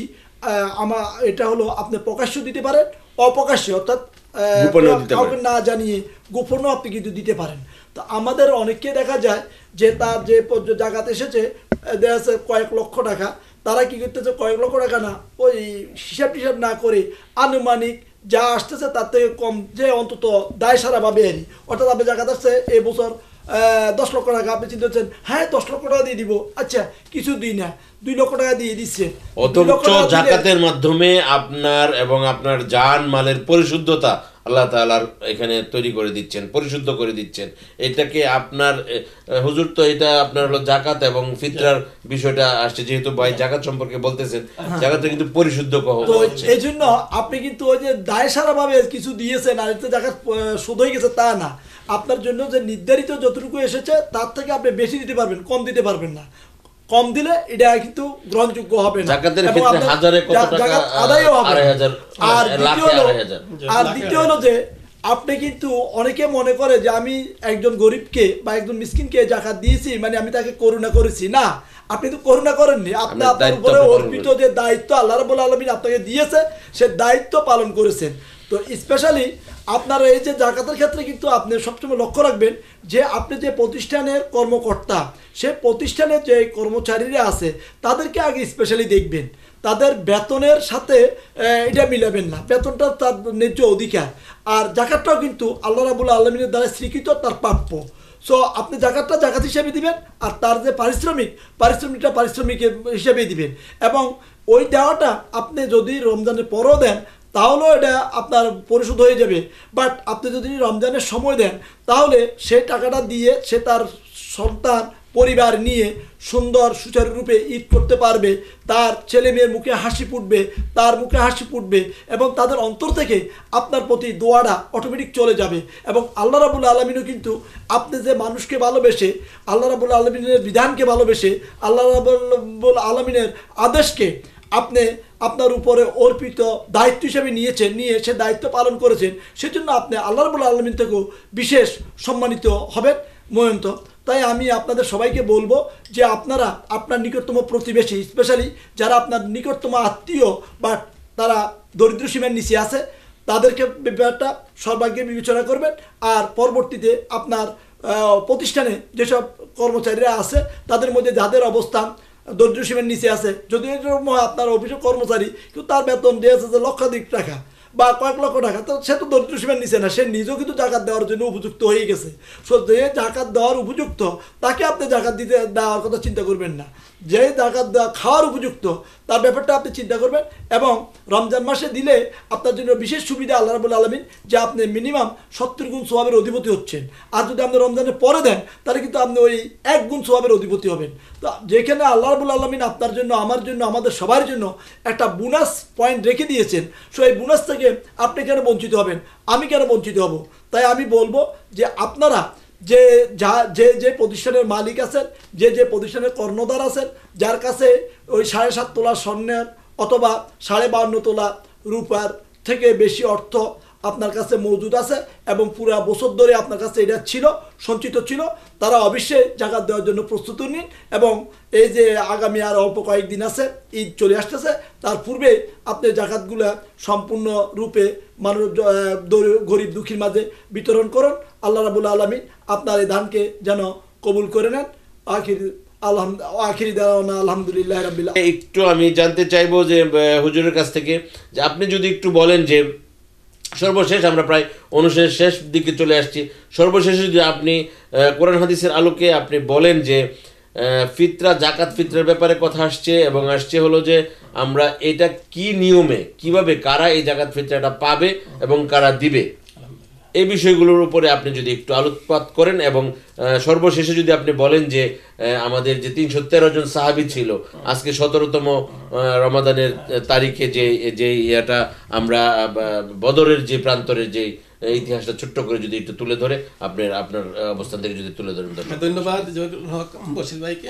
আমার এটা হলো আপনি প্রকাশ্য দিতে পারেন, অপ্রকাশ্য অর্থাৎ কাউকে না জানিয়ে গোপনও আপনি কিন্তু দিতে পারেন। তো আমাদের অনেককে দেখা যায় যে তার যে জাকাত এসেছে দেখা যাচ্ছে কয়েক লক্ষ টাকা, তারা কি করতেছে, কয়েক লক্ষ টাকা না, ওই হিসাব টিসাব না করে আনুমানিক যা আসতেছে তার থেকে কম, যে অন্তত দায় সারাভাবে আনি। অর্থাৎ আপনি জাকাত আসছে এই বছর 10 লক্ষ টাকা, আপনি চিন্তা করছেন হ্যাঁ 10 লক্ষ টাকা দিয়ে দিব, আচ্ছা কিছু দিই না 2 লক্ষ টাকা দিয়ে দিচ্ছে। অথচ জাকাতের মাধ্যমে আপনার এবং আপনার জান মালের পরিশুদ্ধতা আল্লাহ তাআলার এখানে তৈরি করে দিচ্ছেন, পরিশুদ্ধ করে দিচ্ছেন। এটাকে আপনার হুজুর তো এটা আপনার হলো জাকাত এবং ফিতরার বিষয়টা আসছে, যেহেতু ভাই জাকাত সম্পর্কে বলতেছেন, জাকাতটা কিন্তু পরিশুদ্ধ হচ্ছে। এই জন্য আপনি কিন্তু ওই যে দায় সারাভাবে কিছু দিয়েছেন আর এতে জাকাত শোধ হয়ে গেছে তা না, আপনার জন্য যে নির্ধারিত যতটুকু এসেছে তার থেকে আপনি বেশি দিতে পারবেন, কম দিতে পারবেন না। কম দিলে এটা কিন্তু গ্রহণযোগ্য হবে না। জাকাতের এবং ক্ষেত্রে আপনার হাজারে কত টাকা জাকাত আদায়ও হবে। 2500 আর লাখে দ্বিতীয় হলো 2500 দ্বিতীয় হলো যে আপনি কিন্তু অনেকে মনে করে যে আমি একজন গরিবকে বা একজন মিসকিনকে জাকাত দিয়েছি মানে আমি তাকে করুণা করেছি। না, আপনি তো করুণা করেননি, আপনি আপনার উপরে অর্পিত যে দায়িত্ব আল্লাহ রাব্বুল আলামিন আপনাকে দিয়েছে সে দায়িত্ব পালন করেছেন। তো স্পেশালি আপনার এই যে জাকাতের ক্ষেত্রে কিন্তু আপনি সবসময় লক্ষ্য রাখবেন যে আপনি যে প্রতিষ্ঠানের কর্মকর্তা সে প্রতিষ্ঠানের যে কর্মচারীরা আছে তাদেরকে আগে স্পেশালি দেখবেন, তাদের বেতনের সাথে এটা মিলাবেন না, বেতনটা তার ন্যায্য অধিকার। আর জাকাতটাও কিন্তু আল্লাহ রাব্বুল আলামিনের দ্বারা স্বীকৃত, তার প্রাপ্য। সো আপনি জাকাতটা জাকাত হিসেবে দিবেন আর তার যে পারিশ্রমিকটা পারিশ্রমিক হিসেবে দিবেন। এবং ওই দেওয়াটা আপনি যদি রমজানের পরও দেন তাহলেও এটা আপনার পরিশোধ হয়ে যাবে। বাট আপনি যদি রমজানের সময় দেন তাহলে সেই টাকাটা দিয়ে সে তার সন্তান পরিবার নিয়ে সুন্দর সুচারুরূপে ঈদ করতে পারবে, তার ছেলে মেয়ের মুখে হাসি ফুটবে, তার মুখে হাসি ফুটবে এবং তাদের অন্তর থেকে আপনার প্রতি দোয়াটা অটোমেটিক চলে যাবে। এবং আল্লাহ রাব্বুল আলামিনও কিন্তু আপনি যে মানুষকে ভালোবেসে, আল্লাহ রাব্বুল আলামিনের বিধানকে ভালোবেসে, আল্লাহ রাব্বুল আলামিনের আদেশকে আপনি আপনার উপরে অর্পিত দায়িত্ব হিসেবে নিয়ে সে দায়িত্ব পালন করেছেন, সেজন্য আপনি আল্লাহ রাব্বুল আলামিন থেকেও বিশেষ সম্মানিত হবেন ময়ন্ত। তাই আমি আপনাদের সবাইকে বলবো যে আপনারা আপনার নিকটতম প্রতিবেশী, স্পেশালি যারা আপনার নিকটতম আত্মীয় বা তারা দরিদ্র সীমার নিচে আছে তাদেরকে ব্যাপারটা সর্বাগ্রে বিবেচনা করবেন। আর পরবর্তীতে আপনার প্রতিষ্ঠানে যেসব কর্মচারীরা আছে তাদের মধ্যে যাদের অবস্থান দরিদ্র সীমার নিচে আছে, যদি আপনার অফিসের কর্মচারী কিন্তু তার বেতন দিয়েছে যে লক্ষাধিক টাকা বা কয়েক লক্ষ টাকা, তো সে তো দরিদ্র সীমার নিচে না, সে নিজেও কিন্তু জাকাত দেওয়ার জন্য উপযুক্ত হয়ে গেছে। সো যে জাকাত দেওয়ার উপযুক্ত তাকে আপনি জাকাত দেওয়ার কথা চিন্তা করবেন না, যে জাকাত দেওয়া খাওয়ার উপযুক্ত তার ব্যাপারটা আপনি চিন্তা করবেন। এবং রমজান মাসে দিলে আপনার জন্য বিশেষ সুবিধা আল্লাহ রাব্বুল আলামিন যে আপনি মিনিমাম 70 গুণ সওয়াবের অধিপতি হচ্ছেন। আর যদি আপনি রমজানের পরে দেন তাহলে কিন্তু আপনি ওই 1 গুণ সওয়াবের অধিপতি হবেন। তো যেখানে আল্লাহ রাব্বুল আলামিন আপনার জন্য, আমার জন্য, আমাদের সবার জন্য একটা বোনাস পয়েন্ট রেখে দিয়েছেন, সো এই বোনাস থেকে আপনি কেন বঞ্চিত হবেন, আমি কেন বঞ্চিত হব? তাই আমি বলবো যে আপনারা যে প্রতিষ্ঠানের মালিক আছেন, যে প্রতিষ্ঠানের কর্ণধার আছেন, যার কাছে ওই 7.5 তোলা স্বর্ণের অথবা 52.5 তোলা রূপার থেকে বেশি অর্থ আপনার কাছে মজুদ আছে এবং পুরা বছর ধরে আপনার কাছে এটা ছিল, সঞ্চিত ছিল, তারা অবশ্যই জাকাত দেওয়ার জন্য প্রস্তুতি নিন। এবং এই যে আগামী আর অল্প কয়েকদিন আছে, ঈদ চলে আসতেছে, তার পূর্বে আপনি জাকাতগুলো সম্পূর্ণ রূপে মানুষ গরিব দুঃখীর মাঝে বিতরণ করুন। আল্লাহ রাব্বুল আলামিন আপনার এই দানকে যেন কবুল করে নেন। আলহামদুলিল্লাহ রাব্বিল আলামিন। একটু আমি জানতে চাইবো যে হুজুরের কাছ থেকে যে আপনি যদি একটু বলেন যে সর্বশেষ, আমরা প্রায় অনুষ্ঠানের শেষ দিকে চলে আসছি, সর্বশেষে যদি আপনি কোরআন হাদিসের আলোকে আপনি বলেন যে ফিতরা, জাকাত ফিতরার ব্যাপারে কথা আসছে এবং আসছে হলো যে আমরা এটা কি নিয়মে, কিভাবে, কারা এই জাকাত ফিতরাটা পাবে এবং কারা দিবে, এই বিষয়গুলোর উপরে আপনি যদি একটু আলোকপাত করেন। এবং সর্বশেষে যদি আপনি বলেন যে আমাদের যে 313 জন সাহাবী ছিল, আজকে 17তম রমাদানের তারিখে যে ইয়াটা আমরা বদরের যে প্রান্তরের যে ইতিহাসটা ছোট্ট করে যদি একটু তুলে ধরে আপনার অবস্থান থেকে যদি তুলে ধরেন। ধন্যবাদ বশির ভাইকে।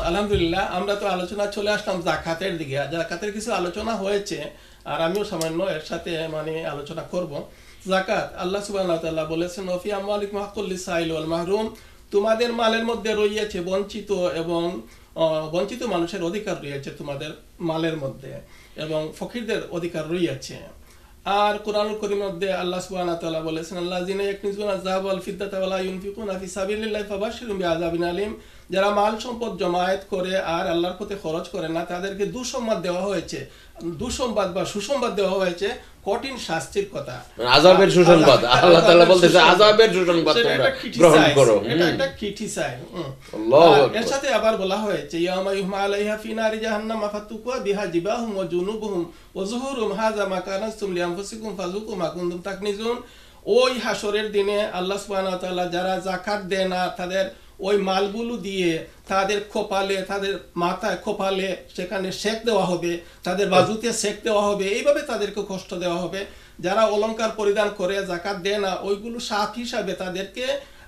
আলহামদুলিল্লাহ, আমরা তো আলোচনা চলে আসলাম জাকাতের দিকে। জাকাতের কিছু আলোচনা হয়েছে আর আমিও সামান্য এর সাথে আলোচনা করব। যাকাত, আল্লাহ সুবহানাহু ওয়া তাআলা বলেছেন, ওয়া ফি আমওয়ালিকুম হাক্কুল লিসাইল ওয়াল মাহরুম, তোমাদের মালের মধ্যে রয়েছে বঞ্চিত এবং বঞ্চিত মানুষের অধিকার রয়েছে তোমাদের মালের মধ্যে, এবং ফকিরদের অধিকার রয়েছে। আর কোরআনুল কারীমের মধ্যে আল্লাহ সুবহানাহু ওয়া তাআলা বলেছেন, আল্লাযিনা ইয়াকনিজুনা যাহাবা ওয়াল ফিদ্দাতা ওয়া লা ইউনফিকুনা ফি সাবিলিল্লাহি ফাবাশশিরহুম বিআযাবিন আলীম, যারা মাল সম্পদ জমায়েত করে আর আল্লাহর পথে খরচ করে না তাদেরকে দুঃসংবাদ দেওয়া হয়েছে, দুঃসংবাদ বা সুসংবাদ দেওয়া হয়েছে, কঠিন শাস্তির কথা, আযাবের সুসংবাদ। আল্লাহ তাআলা বলতেছে আযাবের সুসংবাদ তোমরা গ্রহণ করো। এটা একটা ক্রিটিসাইজ। আল্লাহু আকবার। এর সাথে আবার বলা হয়েছে, ইয়ামা ইউহমা আলাইহা ফি নারি জাহান্নাম ফাতুকুয়া বিহা জিবাহুম ওয়া জুনুবুহুম ওয়া যুহুরুম হাযা মা কানাতুম লিআনফুসিকুম ফাযুকু মা কুনতুম তাকনিজুন। ওই হাসরের দিনে আল্লাহ সুবহানাহু ওয়া তাআলা যারা যাকাত দেন না তাদের ওই মালগুলো দিয়ে তাদের খোপালে, তাদের মাথায় খোপালে সেখানে সেক দেওয়া হবে, তাদের বাজুতে সেক দেওয়া হবে, এইভাবে তাদেরকে কষ্ট দেওয়া হবে। যারা অলংকার পরিধান করে জাকাত দেয় না ওইগুলো সাপ হিসাবে তাদেরকে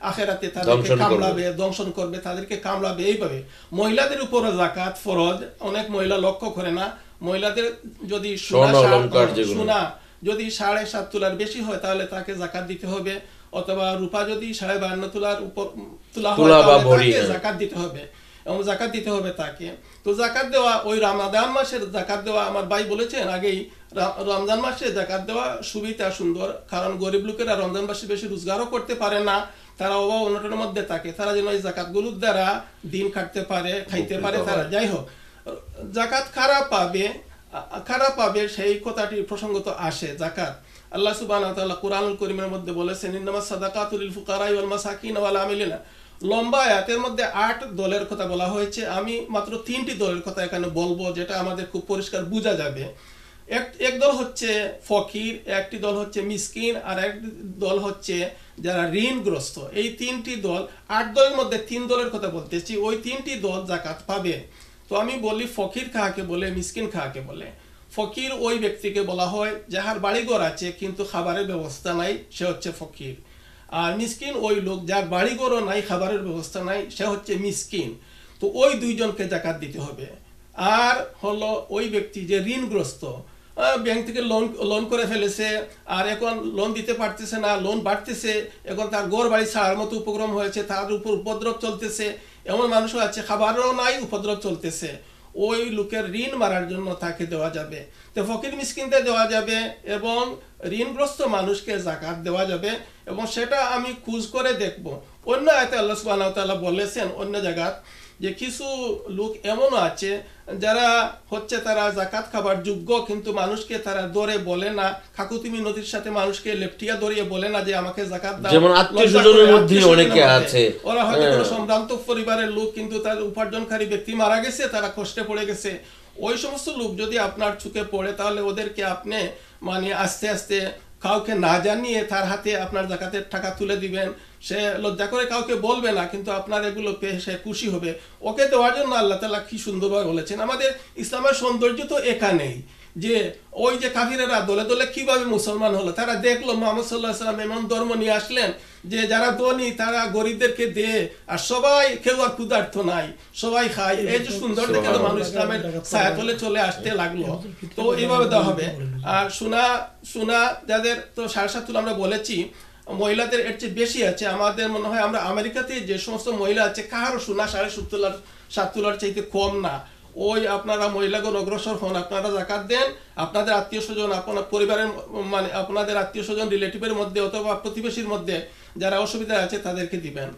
আখেরাতে তাদেরকে কামড়াবে, দংশন করবে, তাদেরকে কামড়াবে। এইভাবে মহিলাদের উপরে যাকাত ফরজ, অনেক মহিলা লক্ষ্য করে না। মহিলাদের যদি সোনা যদি 7.5 তোলার বেশি হয় তাহলে তাকে যাকাত দিতে হবে, অথবা রূপা যদি 52.5 তোলার উপর তোলা হয় তাহলে তাকে যাকাত দিতে হবে, এবং যাকাত দিতে হবে তাকে। তো যাকাত দেওয়া ওই রমাদান মাসের যাকাত দেওয়া, আমার ভাই বলেছেন আগেই, রমজান মাসে যাকাত দেওয়া সুবিধা সুন্দর, কারণ গরিব লোকেরা রমজান মাসে বেশি রোজগারও করতে পারে না, তারা অভাব অনটনের মধ্যে থাকে, তারা যেন এই যাকাতগুলোর দ্বারা দিন কাটতে পারে, খাইতে পারে তারা। যাই হোক, যাকাত খারাপ পাবে সেই কথাটি প্রসঙ্গত আসে। যাকাত আল্লাহ সুবহানাহু ওয়া তাআলা কুরআনুল কারীমের মধ্যে বলেছেন, ইন্নামাস সাদাকাতু লিল ফুকারাই ওয়াল মাসাকিন ওয়াল আমিলিনা। লম্বা আয়াতের মধ্যে 8 দলের কথা বলা হয়েছে। আমি মাত্র 3টি দলের কথা এখানে বলবো, যেটা আমাদের খুব পরিষ্কার বোঝা যাবে। এক দল হচ্ছে ফকির, একটি দল হচ্ছে মিসকিন, আর একটি দল হচ্ছে যারা ঋণগ্রস্ত। এই 3টি দল, 8 দলের মধ্যে 3 দলের কথা বলতেছি, ওই 3টি দল যাকাত পাবে। তো আমি বলি ফকির কাহাকে বলে, মিসকিন কাহাকে বলে। ফকির ওই ব্যক্তিকে বলা হয় যাহার বাড়িঘর আছে কিন্তু খাবারের ব্যবস্থা নাই, সে হচ্ছে ফকির। আর মিসকিন ওই লোক যার বাড়িঘরও নাই, খাবারের ব্যবস্থা নাই, সে হচ্ছে মিসকিন। তো ওই দুইজনকে যাকাত দিতে হবে। আর হলো ওই ব্যক্তি যে ঋণগ্রস্ত, ব্যাংক থেকে লোন করে ফেলেছে, আর এখন লোন দিতে পারতেছে না, লোন বাড়তেছে, এখন তার ঘর বাড়ি ছাড়ার মতো উপক্রম হয়েছে, তার উপর উপদ্রব চলতেছে, এমন মানুষও আছে খাবারও নাই, উপদ্রব চলতেছে। ওই লোকের ঋণ মারার জন্য তাকে দেওয়া যাবে। তো ফকির মিসকিনদের দেওয়া যাবে, এবং ঋণগ্রস্ত মানুষকে যাকাত দেওয়া যাবে। এবং সেটা আমি খোঁজ করে দেখব। অন্য আয়াতে আল্লাহ সুবহানাহু ওয়া তাআলা বলেছেন অন্য জায়গায় যে কিছু লোক এমনও আছে যারা হচ্ছে তারা যাকাত খাবার যোগ্য, কিন্তু মানুষকে তারা ধরে বলে না, কাকুতিমি নদীর সাথে মানুষকে লেপটিয়া ধরিয়ে বলে না যে আমাকে যাকাত দাও। যেমন আত্মীয়স্বজনের মধ্যে অনেকে আছে, ওরা হয়তো কোনো সম্ভ্রান্ত পরিবারের লোক, কিন্তু তার উপার্জনকারী ব্যক্তি মারা গেছে, তারা কষ্টে পড়ে গেছে। ওই সমস্ত লোক যদি আপনার চোখে পড়ে, তাহলে ওদেরকে আপনি মানে আস্তে আস্তে কাউকে না জানিয়ে তার হাতে আপনার যাকাতের টাকা তুলে দিবেন। সে লজ্জা করে কাউকে বলবে না, কিন্তু আপনার এগুলো পেয়ে সে খুশি হবে। ওকে দেওয়ার জন্য আল্লাহ তাআলা কি সুন্দরভাবে বলেছেন। আমাদের ইসলামের সৌন্দর্য তো এখানেই, যে ওই যে কাফিরেরা দলে দলে কিভাবে মুসলমান হলো। তারা দেখলো মুহাম্মদ সাল্লাল্লাহু আলাইহি ওয়াসাল্লাম এমন ধর্ম নিয়ে আসলেন যে যারা ধনী তারা গরিবদেরকে দেয়, আর সবাই, কেউ আর ক্ষুধার্ত নাই, সবাই খায়। এই যে সুন্দর দেখে তো মানুষ ইসলামের ছায়াতলে চলে আসতে লাগলো। তো এইভাবে দেওয়া হবে। আর সোনা যাদের তো 7.5 তোলা আমরা বলেছি, মহিলাদের এর চেয়ে বেশি আছে। আমাদের মনে হয় আমরা আমেরিকাতে যে সমস্ত মহিলা আছে, কারো সোনা 7.5 তোলার চাইতে কম না। ওই আপনারা মহিলাগণ অগ্রসর হন, আপনারা যাকাত দেন, আপনাদের আত্মীয় স্বজন, আপনার পরিবারের মানে আপনাদের আত্মীয় স্বজন রিলেটিভের মধ্যে অথবা প্রতিবেশীর মধ্যে যারা অসুবিধা আছে তাদেরকে দিবেন।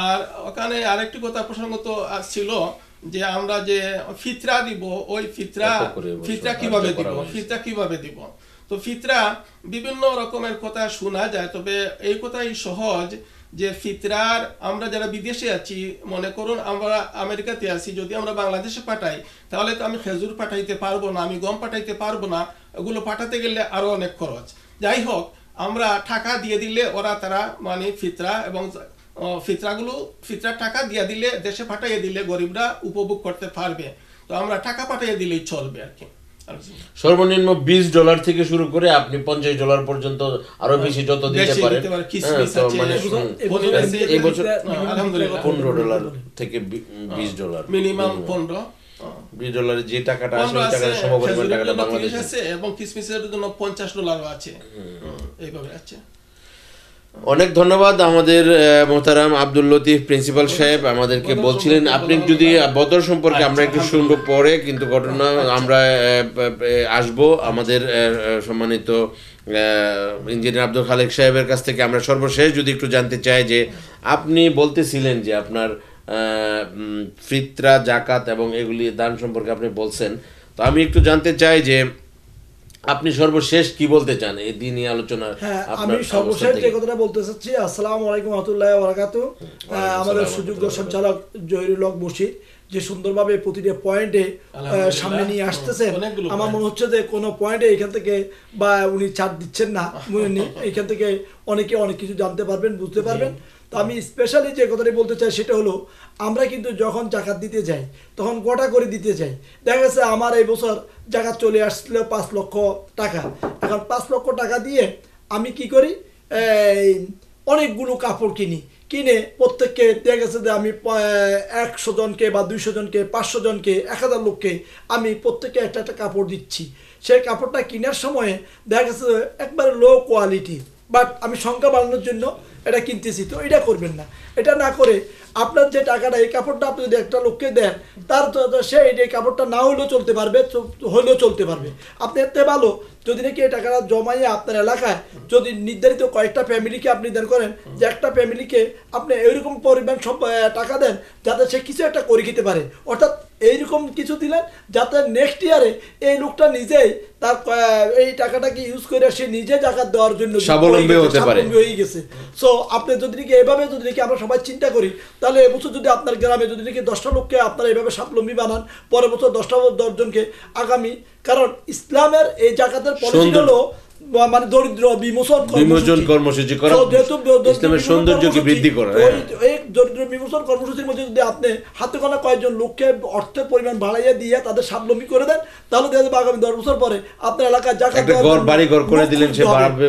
আর ওখানে আরেকটি কথা প্রসঙ্গত ছিল যে আমরা যে ফিতরা দিব, ওই ফিতরা কিভাবে দিব। তো ফিতরা বিভিন্ন রকমের কথা শোনা যায়, তবে এই কথাই সহজ যে ফিতরার আমরা যারা বিদেশে আছি, মনে করুন আমরা আমেরিকাতে আছি, যদি আমরা বাংলাদেশে পাঠাই তাহলে তো আমি খেজুর পাঠাইতে পারবো না, আমি গম পাঠাইতে পারবো না, এগুলো পাঠাতে গেলে আরো অনেক খরচ। যাই হোক, আমরা টাকা দিয়ে দিলে তারা মানে ফিতরা এবং ফিতরা টাকা দিয়ে দিলে, দেশে পাঠাইয়ে দিলে গরিবরা উপভোগ করতে পারবে। তো আমরা টাকা পাঠাইয়ে দিলেই চলবে আর কি। সর্বনিম্ন $20 থেকে শুরু করে আপনি $50 পর্যন্ত আরো বেশি যত দিতে পারেন। এই বছর $15 থেকে $20, মিনিমাম $15 যে টাকাটা আসে ওই টাকার সমপরিমাণ টাকাটা বাংলাদেশে আছে, এবং কিসমিসের জন্য $50 আছে। এইভাবে আছে। অনেক ধন্যবাদ আমাদের মোহতারাম আব্দুল লতিফ প্রিন্সিপাল সাহেব আমাদেরকে বলছিলেন। আপনি যদি বদর সম্পর্কে আমরা একটু শুনবো পরে, কিন্তু ঘটনা আমরা আসবো আমাদের সম্মানিত ইঞ্জিনিয়ার আব্দুল খালেক সাহেবের কাছ থেকে। আমরা সর্বশেষ যদি একটু জানতে চাই যে আপনি বলতেছিলেন যে আপনার ফিতরা, জাকাত এবং এগুলি দান সম্পর্কে আপনি বলছেন, তো আমি একটু জানতে চাই যে আপনি সর্বশেষ কি বলতে চান এই দিনই আলোচনা। হ্যাঁ, আমি সর্বশেষ যে কথাটা বলতে চাচ্ছি, আসসালামু আলাইকুম ওয়া রাহমাতুল্লাহি ওয়া বারাকাতুহু। আমাদের সুযোগ্য সঞ্চালক জহিরুল হক বশির যে সুন্দরভাবে প্রতিটা পয়েন্টে সামনে নিয়ে আসতেছেন, আমার মনে হচ্ছে যে কোনো পয়েন্টে এখান থেকে বা উনি ছাড় দিচ্ছেন না, এখান থেকে অনেকে অনেক কিছু জানতে পারবেন, বুঝতে পারবেন। তো আমি স্পেশালি যে কথাটি বলতে চাই সেটা হলো, আমরা কিন্তু যখন জাকাত দিতে যাই তখন গোটা করে দিতে চাই। দেখা গেছে আমার এই বছর জাকাত চলে আসছিল 5 লক্ষ টাকা। এখন 5 লক্ষ টাকা দিয়ে আমি কি করি, অনেকগুলো কাপড় কিনি, কিনে প্রত্যেককে দেখা গেছে যে আমি 100 জনকে বা 200 জনকে 500 জনকে 1000 লোককে আমি প্রত্যেককে একটা একটা কাপড় দিচ্ছি। সেই কাপড়টা কেনার সময় দেখা গেছে একবারে লো কোয়ালিটি, বাট আমি সংখ্যা বাড়ানোর জন্য এটা কিনতেছি। তো এটা করবেন না। এটা না করে আপনার যে টাকাটা, এই কাপড়টা আপনি যদি একটা লোককে দেন, তার সে এই কাপড়টা না হলেও চলতে পারবে, হলেও চলতে পারবে। আপনি এতে ভালো যদি নাকি এই টাকাটা জমাইয়ে আপনার এলাকায় যদি নির্ধারিত কয়েকটা ফ্যামিলিকে আপনি দেন করেন, যে একটা ফ্যামিলিকে আপনি এইরকম পরিমাণ সব টাকা দেন যাতে সে কিছু একটা করে খেতে পারে। অর্থাৎ এইরকম কিছু দিলেন যাতে নেক্সট ইয়ারে এই লোকটা নিজেই তার এই টাকাটাকে ইউজ করে সে নিজে জাকাত দেওয়ার জন্য স্বাবলম্বী হতে পারে, হয়ে গেছে। সো আপনি যদি নাকি এভাবে যদি নাকি আমরা সবাই চিন্তা করি, তাহলে এবছর যদি আপনার গ্রামে যদি নাকি 10টা লোককে আপনারা এইভাবে স্বাবলম্বী বানান, পরের বছর 10 জনকে আগামী, কারণ ইসলামের এই জাকাতের পলিসি হলো মানে দরিদ্র বিমোচন কর্মসূচি করা, ইসলামের সৌন্দর্যকে বৃদ্ধি করা। এই দরিদ্র বিমোচন কর্মসূচির মধ্যে যদি আপনি হাতে গোনা কয়েকজন লোককে অর্থের পরিমাণ বাড়াইয়া দিয়ে তাদের স্বাবলম্বী করে দেন, তাহলে দেখা যাবে আগামী 10 বছর পরে আপনার এলাকায় জাকাত বাড়ি ঘর করে দিলেন, সে বাড়বে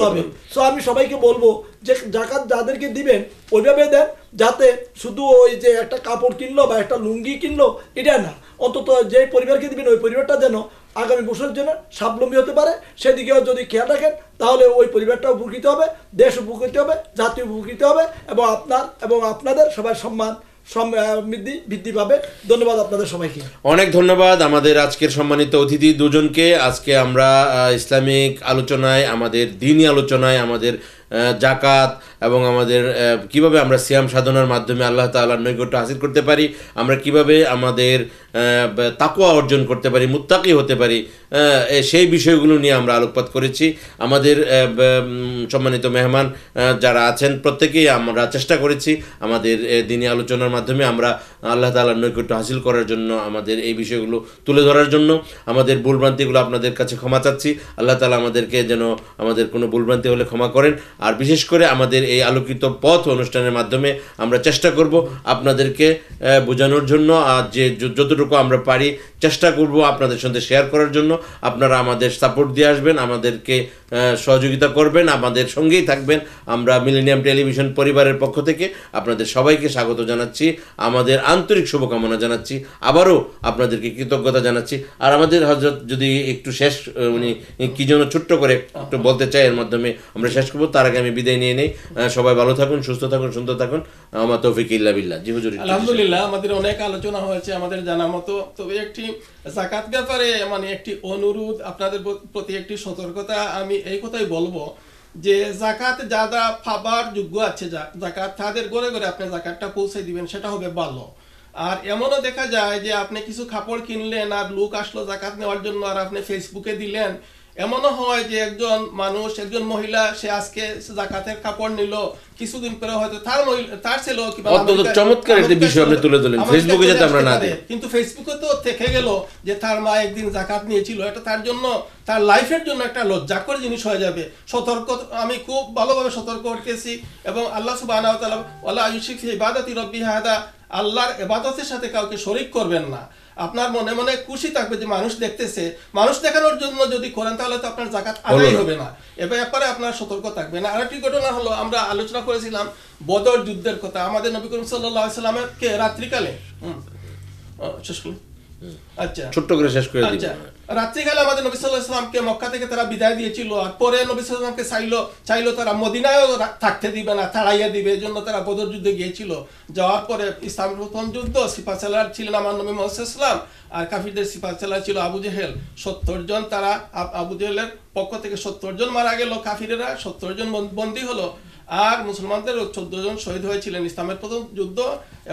হবে। সো আমি সবাইকে বলবো যে জাকাত যাদেরকে দিবেন ওইভাবে দেন, যাতে শুধু ওই যে একটা কাপড় কিনলো বা একটা লুঙ্গি কিনলো এটা না, অন্তত যে পরিবারকে দিবেন ওই পরিবারটা যেন আগামী বছরের জন্য স্বাবলম্বী হতে পারে। সেদিকেও যদি খেয়াল রাখেন তাহলে ওই পরিবারটা উপকৃত হবে, দেশ উপকৃত হবে, জাতি উপকৃত হবে, এবং আপনার এবং আপনাদের সবার সম্মান বৃদ্ধি পাবে। ধন্যবাদ আপনাদের সবাইকে। অনেক ধন্যবাদ আমাদের আজকের সম্মানিত অতিথি দুজনকে। আজকে আমরা ইসলামিক আলোচনায়, আমাদের দ্বীনি আলোচনায়, আমাদের জাকাত এবং আমাদের কিভাবে আমরা সিয়াম সাধনার মাধ্যমে আল্লাহ তাআলার নৈকট্য হাসিল করতে পারি, আমরা কিভাবে আমাদের তাকওয়া অর্জন করতে পারি, মুত্তাকি হতে পারি, সেই বিষয়গুলো নিয়ে আমরা আলোকপাত করেছি। আমাদের সম্মানিত মেহমান যারা আছেন প্রত্যেকেই আমরা চেষ্টা করেছি আমাদের দ্বীনি আলোচনার মাধ্যমে আমরা আল্লাহ তাআলার নৈকট্য হাসিল করার জন্য, আমাদের এই বিষয়গুলো তুলে ধরার জন্য। আমাদের ভুলভ্রান্তিগুলো আপনাদের কাছে ক্ষমা চাচ্ছি। আল্লাহ তাআলা আমাদেরকে যেন আমাদের কোনো ভুলভ্রান্তি হলে ক্ষমা করেন। আর বিশেষ করে আমাদের এই আলোকিত পথ অনুষ্ঠানের মাধ্যমে আমরা চেষ্টা করব আপনাদেরকে বোঝানোর জন্য, আর যে যতটুকু আমরা পারি চেষ্টা করব আপনাদের সাথে শেয়ার করার জন্য। আপনারা আমাদের সাপোর্ট দিয়ে আসবেন, আমাদেরকে সহযোগিতা করবেন, আমাদের সঙ্গেই থাকবেন। আমরা মিলেনিয়াম টেলিভিশন পরিবারের পক্ষ থেকে আপনাদের সবাইকে স্বাগত জানাচ্ছি, আমাদের আন্তরিক শুভকামনা জানাচ্ছি, আবারও আপনাদেরকে কৃতজ্ঞতা জানাচ্ছি। আর আমাদের হযরত যদি একটু শেষ উনি কি যেন ছোট্ট করে একটু বলতে চাই, এর মাধ্যমে আমরা শেষ করবো। তার আগে আমি বিদায় নিয়ে নেই। সবাই ভালো থাকুন, সুস্থ থাকুন, সুন্দর থাকুন। আমার তৌফিক ইল্লা বিল্লাহ। জি হুজুর। আলহামদুলিল্লাহ, আমাদের অনেক আলোচনা হয়েছে আমাদের জানা মতো। তবে একটি যাকাত ব্যাপারে মানে একটি অনুরোধ, আপনাদের প্রতি একটি সতর্কতা। আমি এই কথাই বলবো যে জাকাত যারা পাবার যোগ্য আছে জাকাত, তাদের ঘরে ঘরে আপনি জাকাতটা পৌঁছে দিবেন, সেটা হবে ভালো। আর এমনও দেখা যায় যে আপনি কিছু কাপড় কিনলেন আর লোক আসলো জাকাত নেওয়ার জন্য, আর আপনি ফেসবুকে দিলেন। এমনও হয় যে একজন মানুষ, একজন মহিলা, সে আজকে জাকাতের কাপড় নিল, কিছুদিন পরে হয়তো তার ছেলেও চমৎকার একটা বিষয় আপনি তুলে ধরলেন, ফেসবুকে যাতে আমরা না দিই, কিন্তু ফেসবুকে তো থেকে গেল যে তার মা একদিন জাকাত নিয়েছিল। এটা তার জন্য, তার লাইফের জন্য একটা লজ্জাকর জিনিস হয়ে যাবে। সতর্ক, আমি খুব ভালোভাবে সতর্ক করতেছি। এবং আল্লাহ সুবহানাহু ওয়া তাআলা ওয়ালা ইউশরিক ফি ইবাদাতি রাব্বি হাদা, আল্লাহর ইবাদতের সাথে কাউকে শরীক করবেন না। আপনার মনে মনে খুশি থাকবে যে মানুষ দেখতেছে, মানুষ দেখানোর জন্য যদি করেন তাহলে তো আপনার জাকাত আদায় হবে না। এ ব্যাপারে আপনার সতর্ক থাকবেন। আরেকটি ঘটনা হলো, আমরা আলোচনা করেছিলাম বদর যুদ্ধের কথা। আমাদের নবী করিম সাল্লাল্লাহু আলাইহি ওয়াসাল্লামের কে রাত্রিকালে আচ্ছা ছোট্ট করে শেষ করে দিই। রাত্রিকালে আমাদের নবী সাল্লাল্লাহু আলাইহি ওয়াসাল্লামকে মক্কা থেকে তারা বিদায় দিয়েছিল। আর পরে নবী সাল্লাল্লাহু আলাইহি ওয়াসাল্লামকে চাইলো তারা মদিনায়ও থাকতে দিবে না, তাড়াইয়া দিবে। এর জন্য তারা বদর যুদ্ধে গিয়েছিল। যাওয়ার পরে ইসলামের প্রথম যুদ্ধ, সিপাহসালার ছিলেন আমার নবী মুহাম্মদ সাল্লাল্লাহু আলাইহি ওয়াসাল্লাম, আর কাফিরদের সিপাহসালার ছিল আবু জেহেল। 70 জন, তারা আবু জেহেলের পক্ষ থেকে 70 জন মারা গেল, কাফিরেরা 70 জন বন্দী হলো। আর মুসলমানদের 14 জন শহীদ হয়েছিলেন ইসলামের প্রথম যুদ্ধ।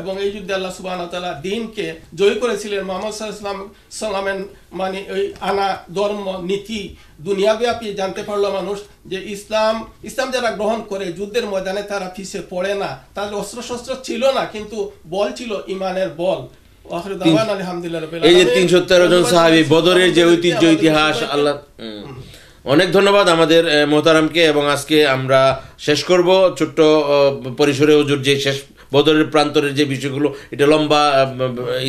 এবং এই যুদ্ধে আল্লাহ সুবহানাহু ওয়া তাআলা দ্বীনকে জয় করেছিলেন। মুহাম্মদ সাল্লাল্লাহু আলাইহি ওয়াসাল্লামের মানে ওই আনা ধর্ম নীতি দুনিয়াব্যাপী জানতে পারলো মানুষ যে ইসলাম যারা গ্রহণ করে যুদ্ধের ময়দানে তারা পিছে পড়ে না। তাদের অস্ত্র ছিল না, কিন্তু বল ছিল ইমানের বল। এই যে 313 জন সাহাবী, বদরের যে ঐতিহ্য, ইতিহাস, আল্লাহ অনেক ধন্যবাদ আমাদের মোহতারামকে। এবং আজকে আমরা শেষ করব ছোট্ট পরিসরে হুজুর যে শেষ বদরের প্রান্তরের যে বিষয়গুলো, এটা লম্বা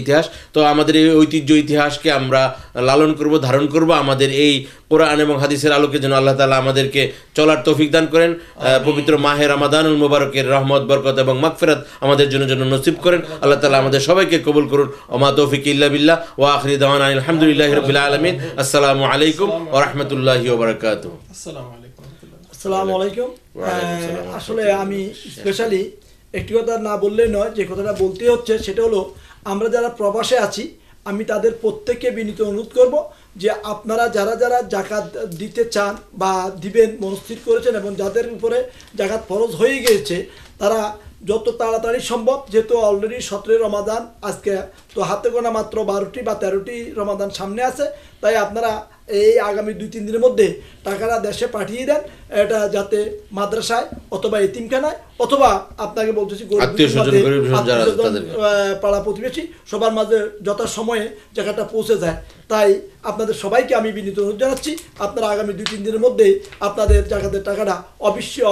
ইতিহাস। তো আমাদের এই ঐতিহ্য ইতিহাসকে আমরা লালন করব, ধারণ করব। আমাদের এই কোরআন এবং হাদিসের আলোকে যেন আল্লাহ তাআলা আমাদেরকে চলার তৌফিক দান করেন। পবিত্র মাহে রমাদানুল মুবারকের রহমত, বরকত এবং মাগফিরাত আমাদের জন্য নসিব করেন। আল্লাহ তাআলা আমাদের সবাইকে কবুল করুন। ওমা তৌফিক ইল্লা বিল্লাহ ওয়া আখিরি দাওয়ানা আলহামদুলিল্লাহি রাব্বিল আলামিন। আসসালামু আলাইকুম ওয়া রাহমাতুল্লাহি ওয়া বারাকাতুহু। আসসালামু আলাইকুম। আসসালামু আলাইকুম। আসলে আমি স্পেশালি একটি কথা না বললেই নয়, যে কথাটা বলতে হচ্ছে সেটা হলো, আমরা যারা প্রবাসে আছি আমি তাদের প্রত্যেককে বিনীত অনুরোধ করব যে আপনারা যারা যারা জাকাত দিতে চান বা দিবেন মনস্থির করেছেন এবং যাদের উপরে জাকাত ফরজ হয়ে গিয়েছে, তারা যত তাড়াতাড়ি সম্ভব, যেহেতু অলরেডি 17 রমাদান আজকে, তো হাতে গোনা মাত্র 12টি বা 13টি রমাদান সামনে আছে, তাই আপনারা এই আগামী 2-3 দিনের মধ্যে টাকাটা দেশে পাঠিয়ে দেন, এটা যাতে মাদ্রাসায় অথবা এতিমখানায় অথবা আপনাকে বলতেছি পাড়া প্রতিবেশী সবার মাঝে যথাসময়ে জায়গাটা পৌঁছে যায়। তাই আপনাদের সবাইকে আমি বিনীত অনুরোধ জানাচ্ছি, আপনারা আগামী 2-3 দিনের মধ্যেই আপনাদের জাকাতের টাকাটা অবশ্যই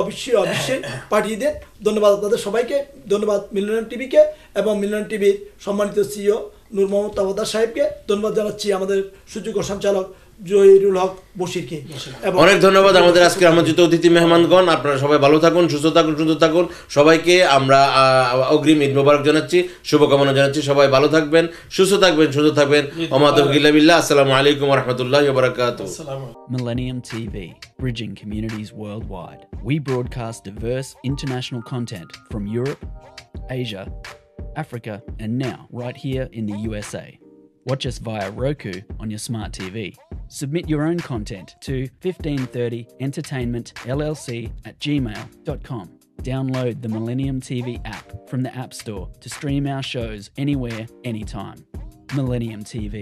পাঠিয়ে দেন। ধন্যবাদ আপনাদের সবাইকে, ধন্যবাদ মিলন টিভিকে এবং মিলন টিভির সম্মানিত সিইও নূর মোহাম্মদ তাওয়াদার সাহেবকে, ধন্যবাদ জানাচ্ছি আমাদের সুযোগ্য সঞ্চালক জহিরুল হক বশিরকে। অনেক ধন্যবাদ আমাদের আজকে আমন্ত্রিত অতিথি মেহমানগণ। আপনারা সবাই ভালো থাকুন, সুস্থ থাকুন, সুন্দর থাকুন। সবাইকে আমরা অগ্রিম ঈদ মোবারক জানাচ্ছি, শুভকামনা জানাচ্ছি। সবাই ভালো থাকবেন, সুস্থ থাকবেন, সুন্দর থাকবেন। ওমা তৌফিক ইল্লা বিল্লাহ। আসসালামু আলাইকুম ওয়া রাহমাতুল্লাহি ওয়া বারাকাতুহু। Millennium TV, bridging communities worldwide. We broadcast diverse international content from Europe, Asia, Africa, and now right here in the USA. Watch us via Roku on your smart TV. Submit your own content to 1530entertainmentllc@gmail.com. Download the Millennium TV app from the App Store to stream our shows anywhere, anytime. Millennium TV.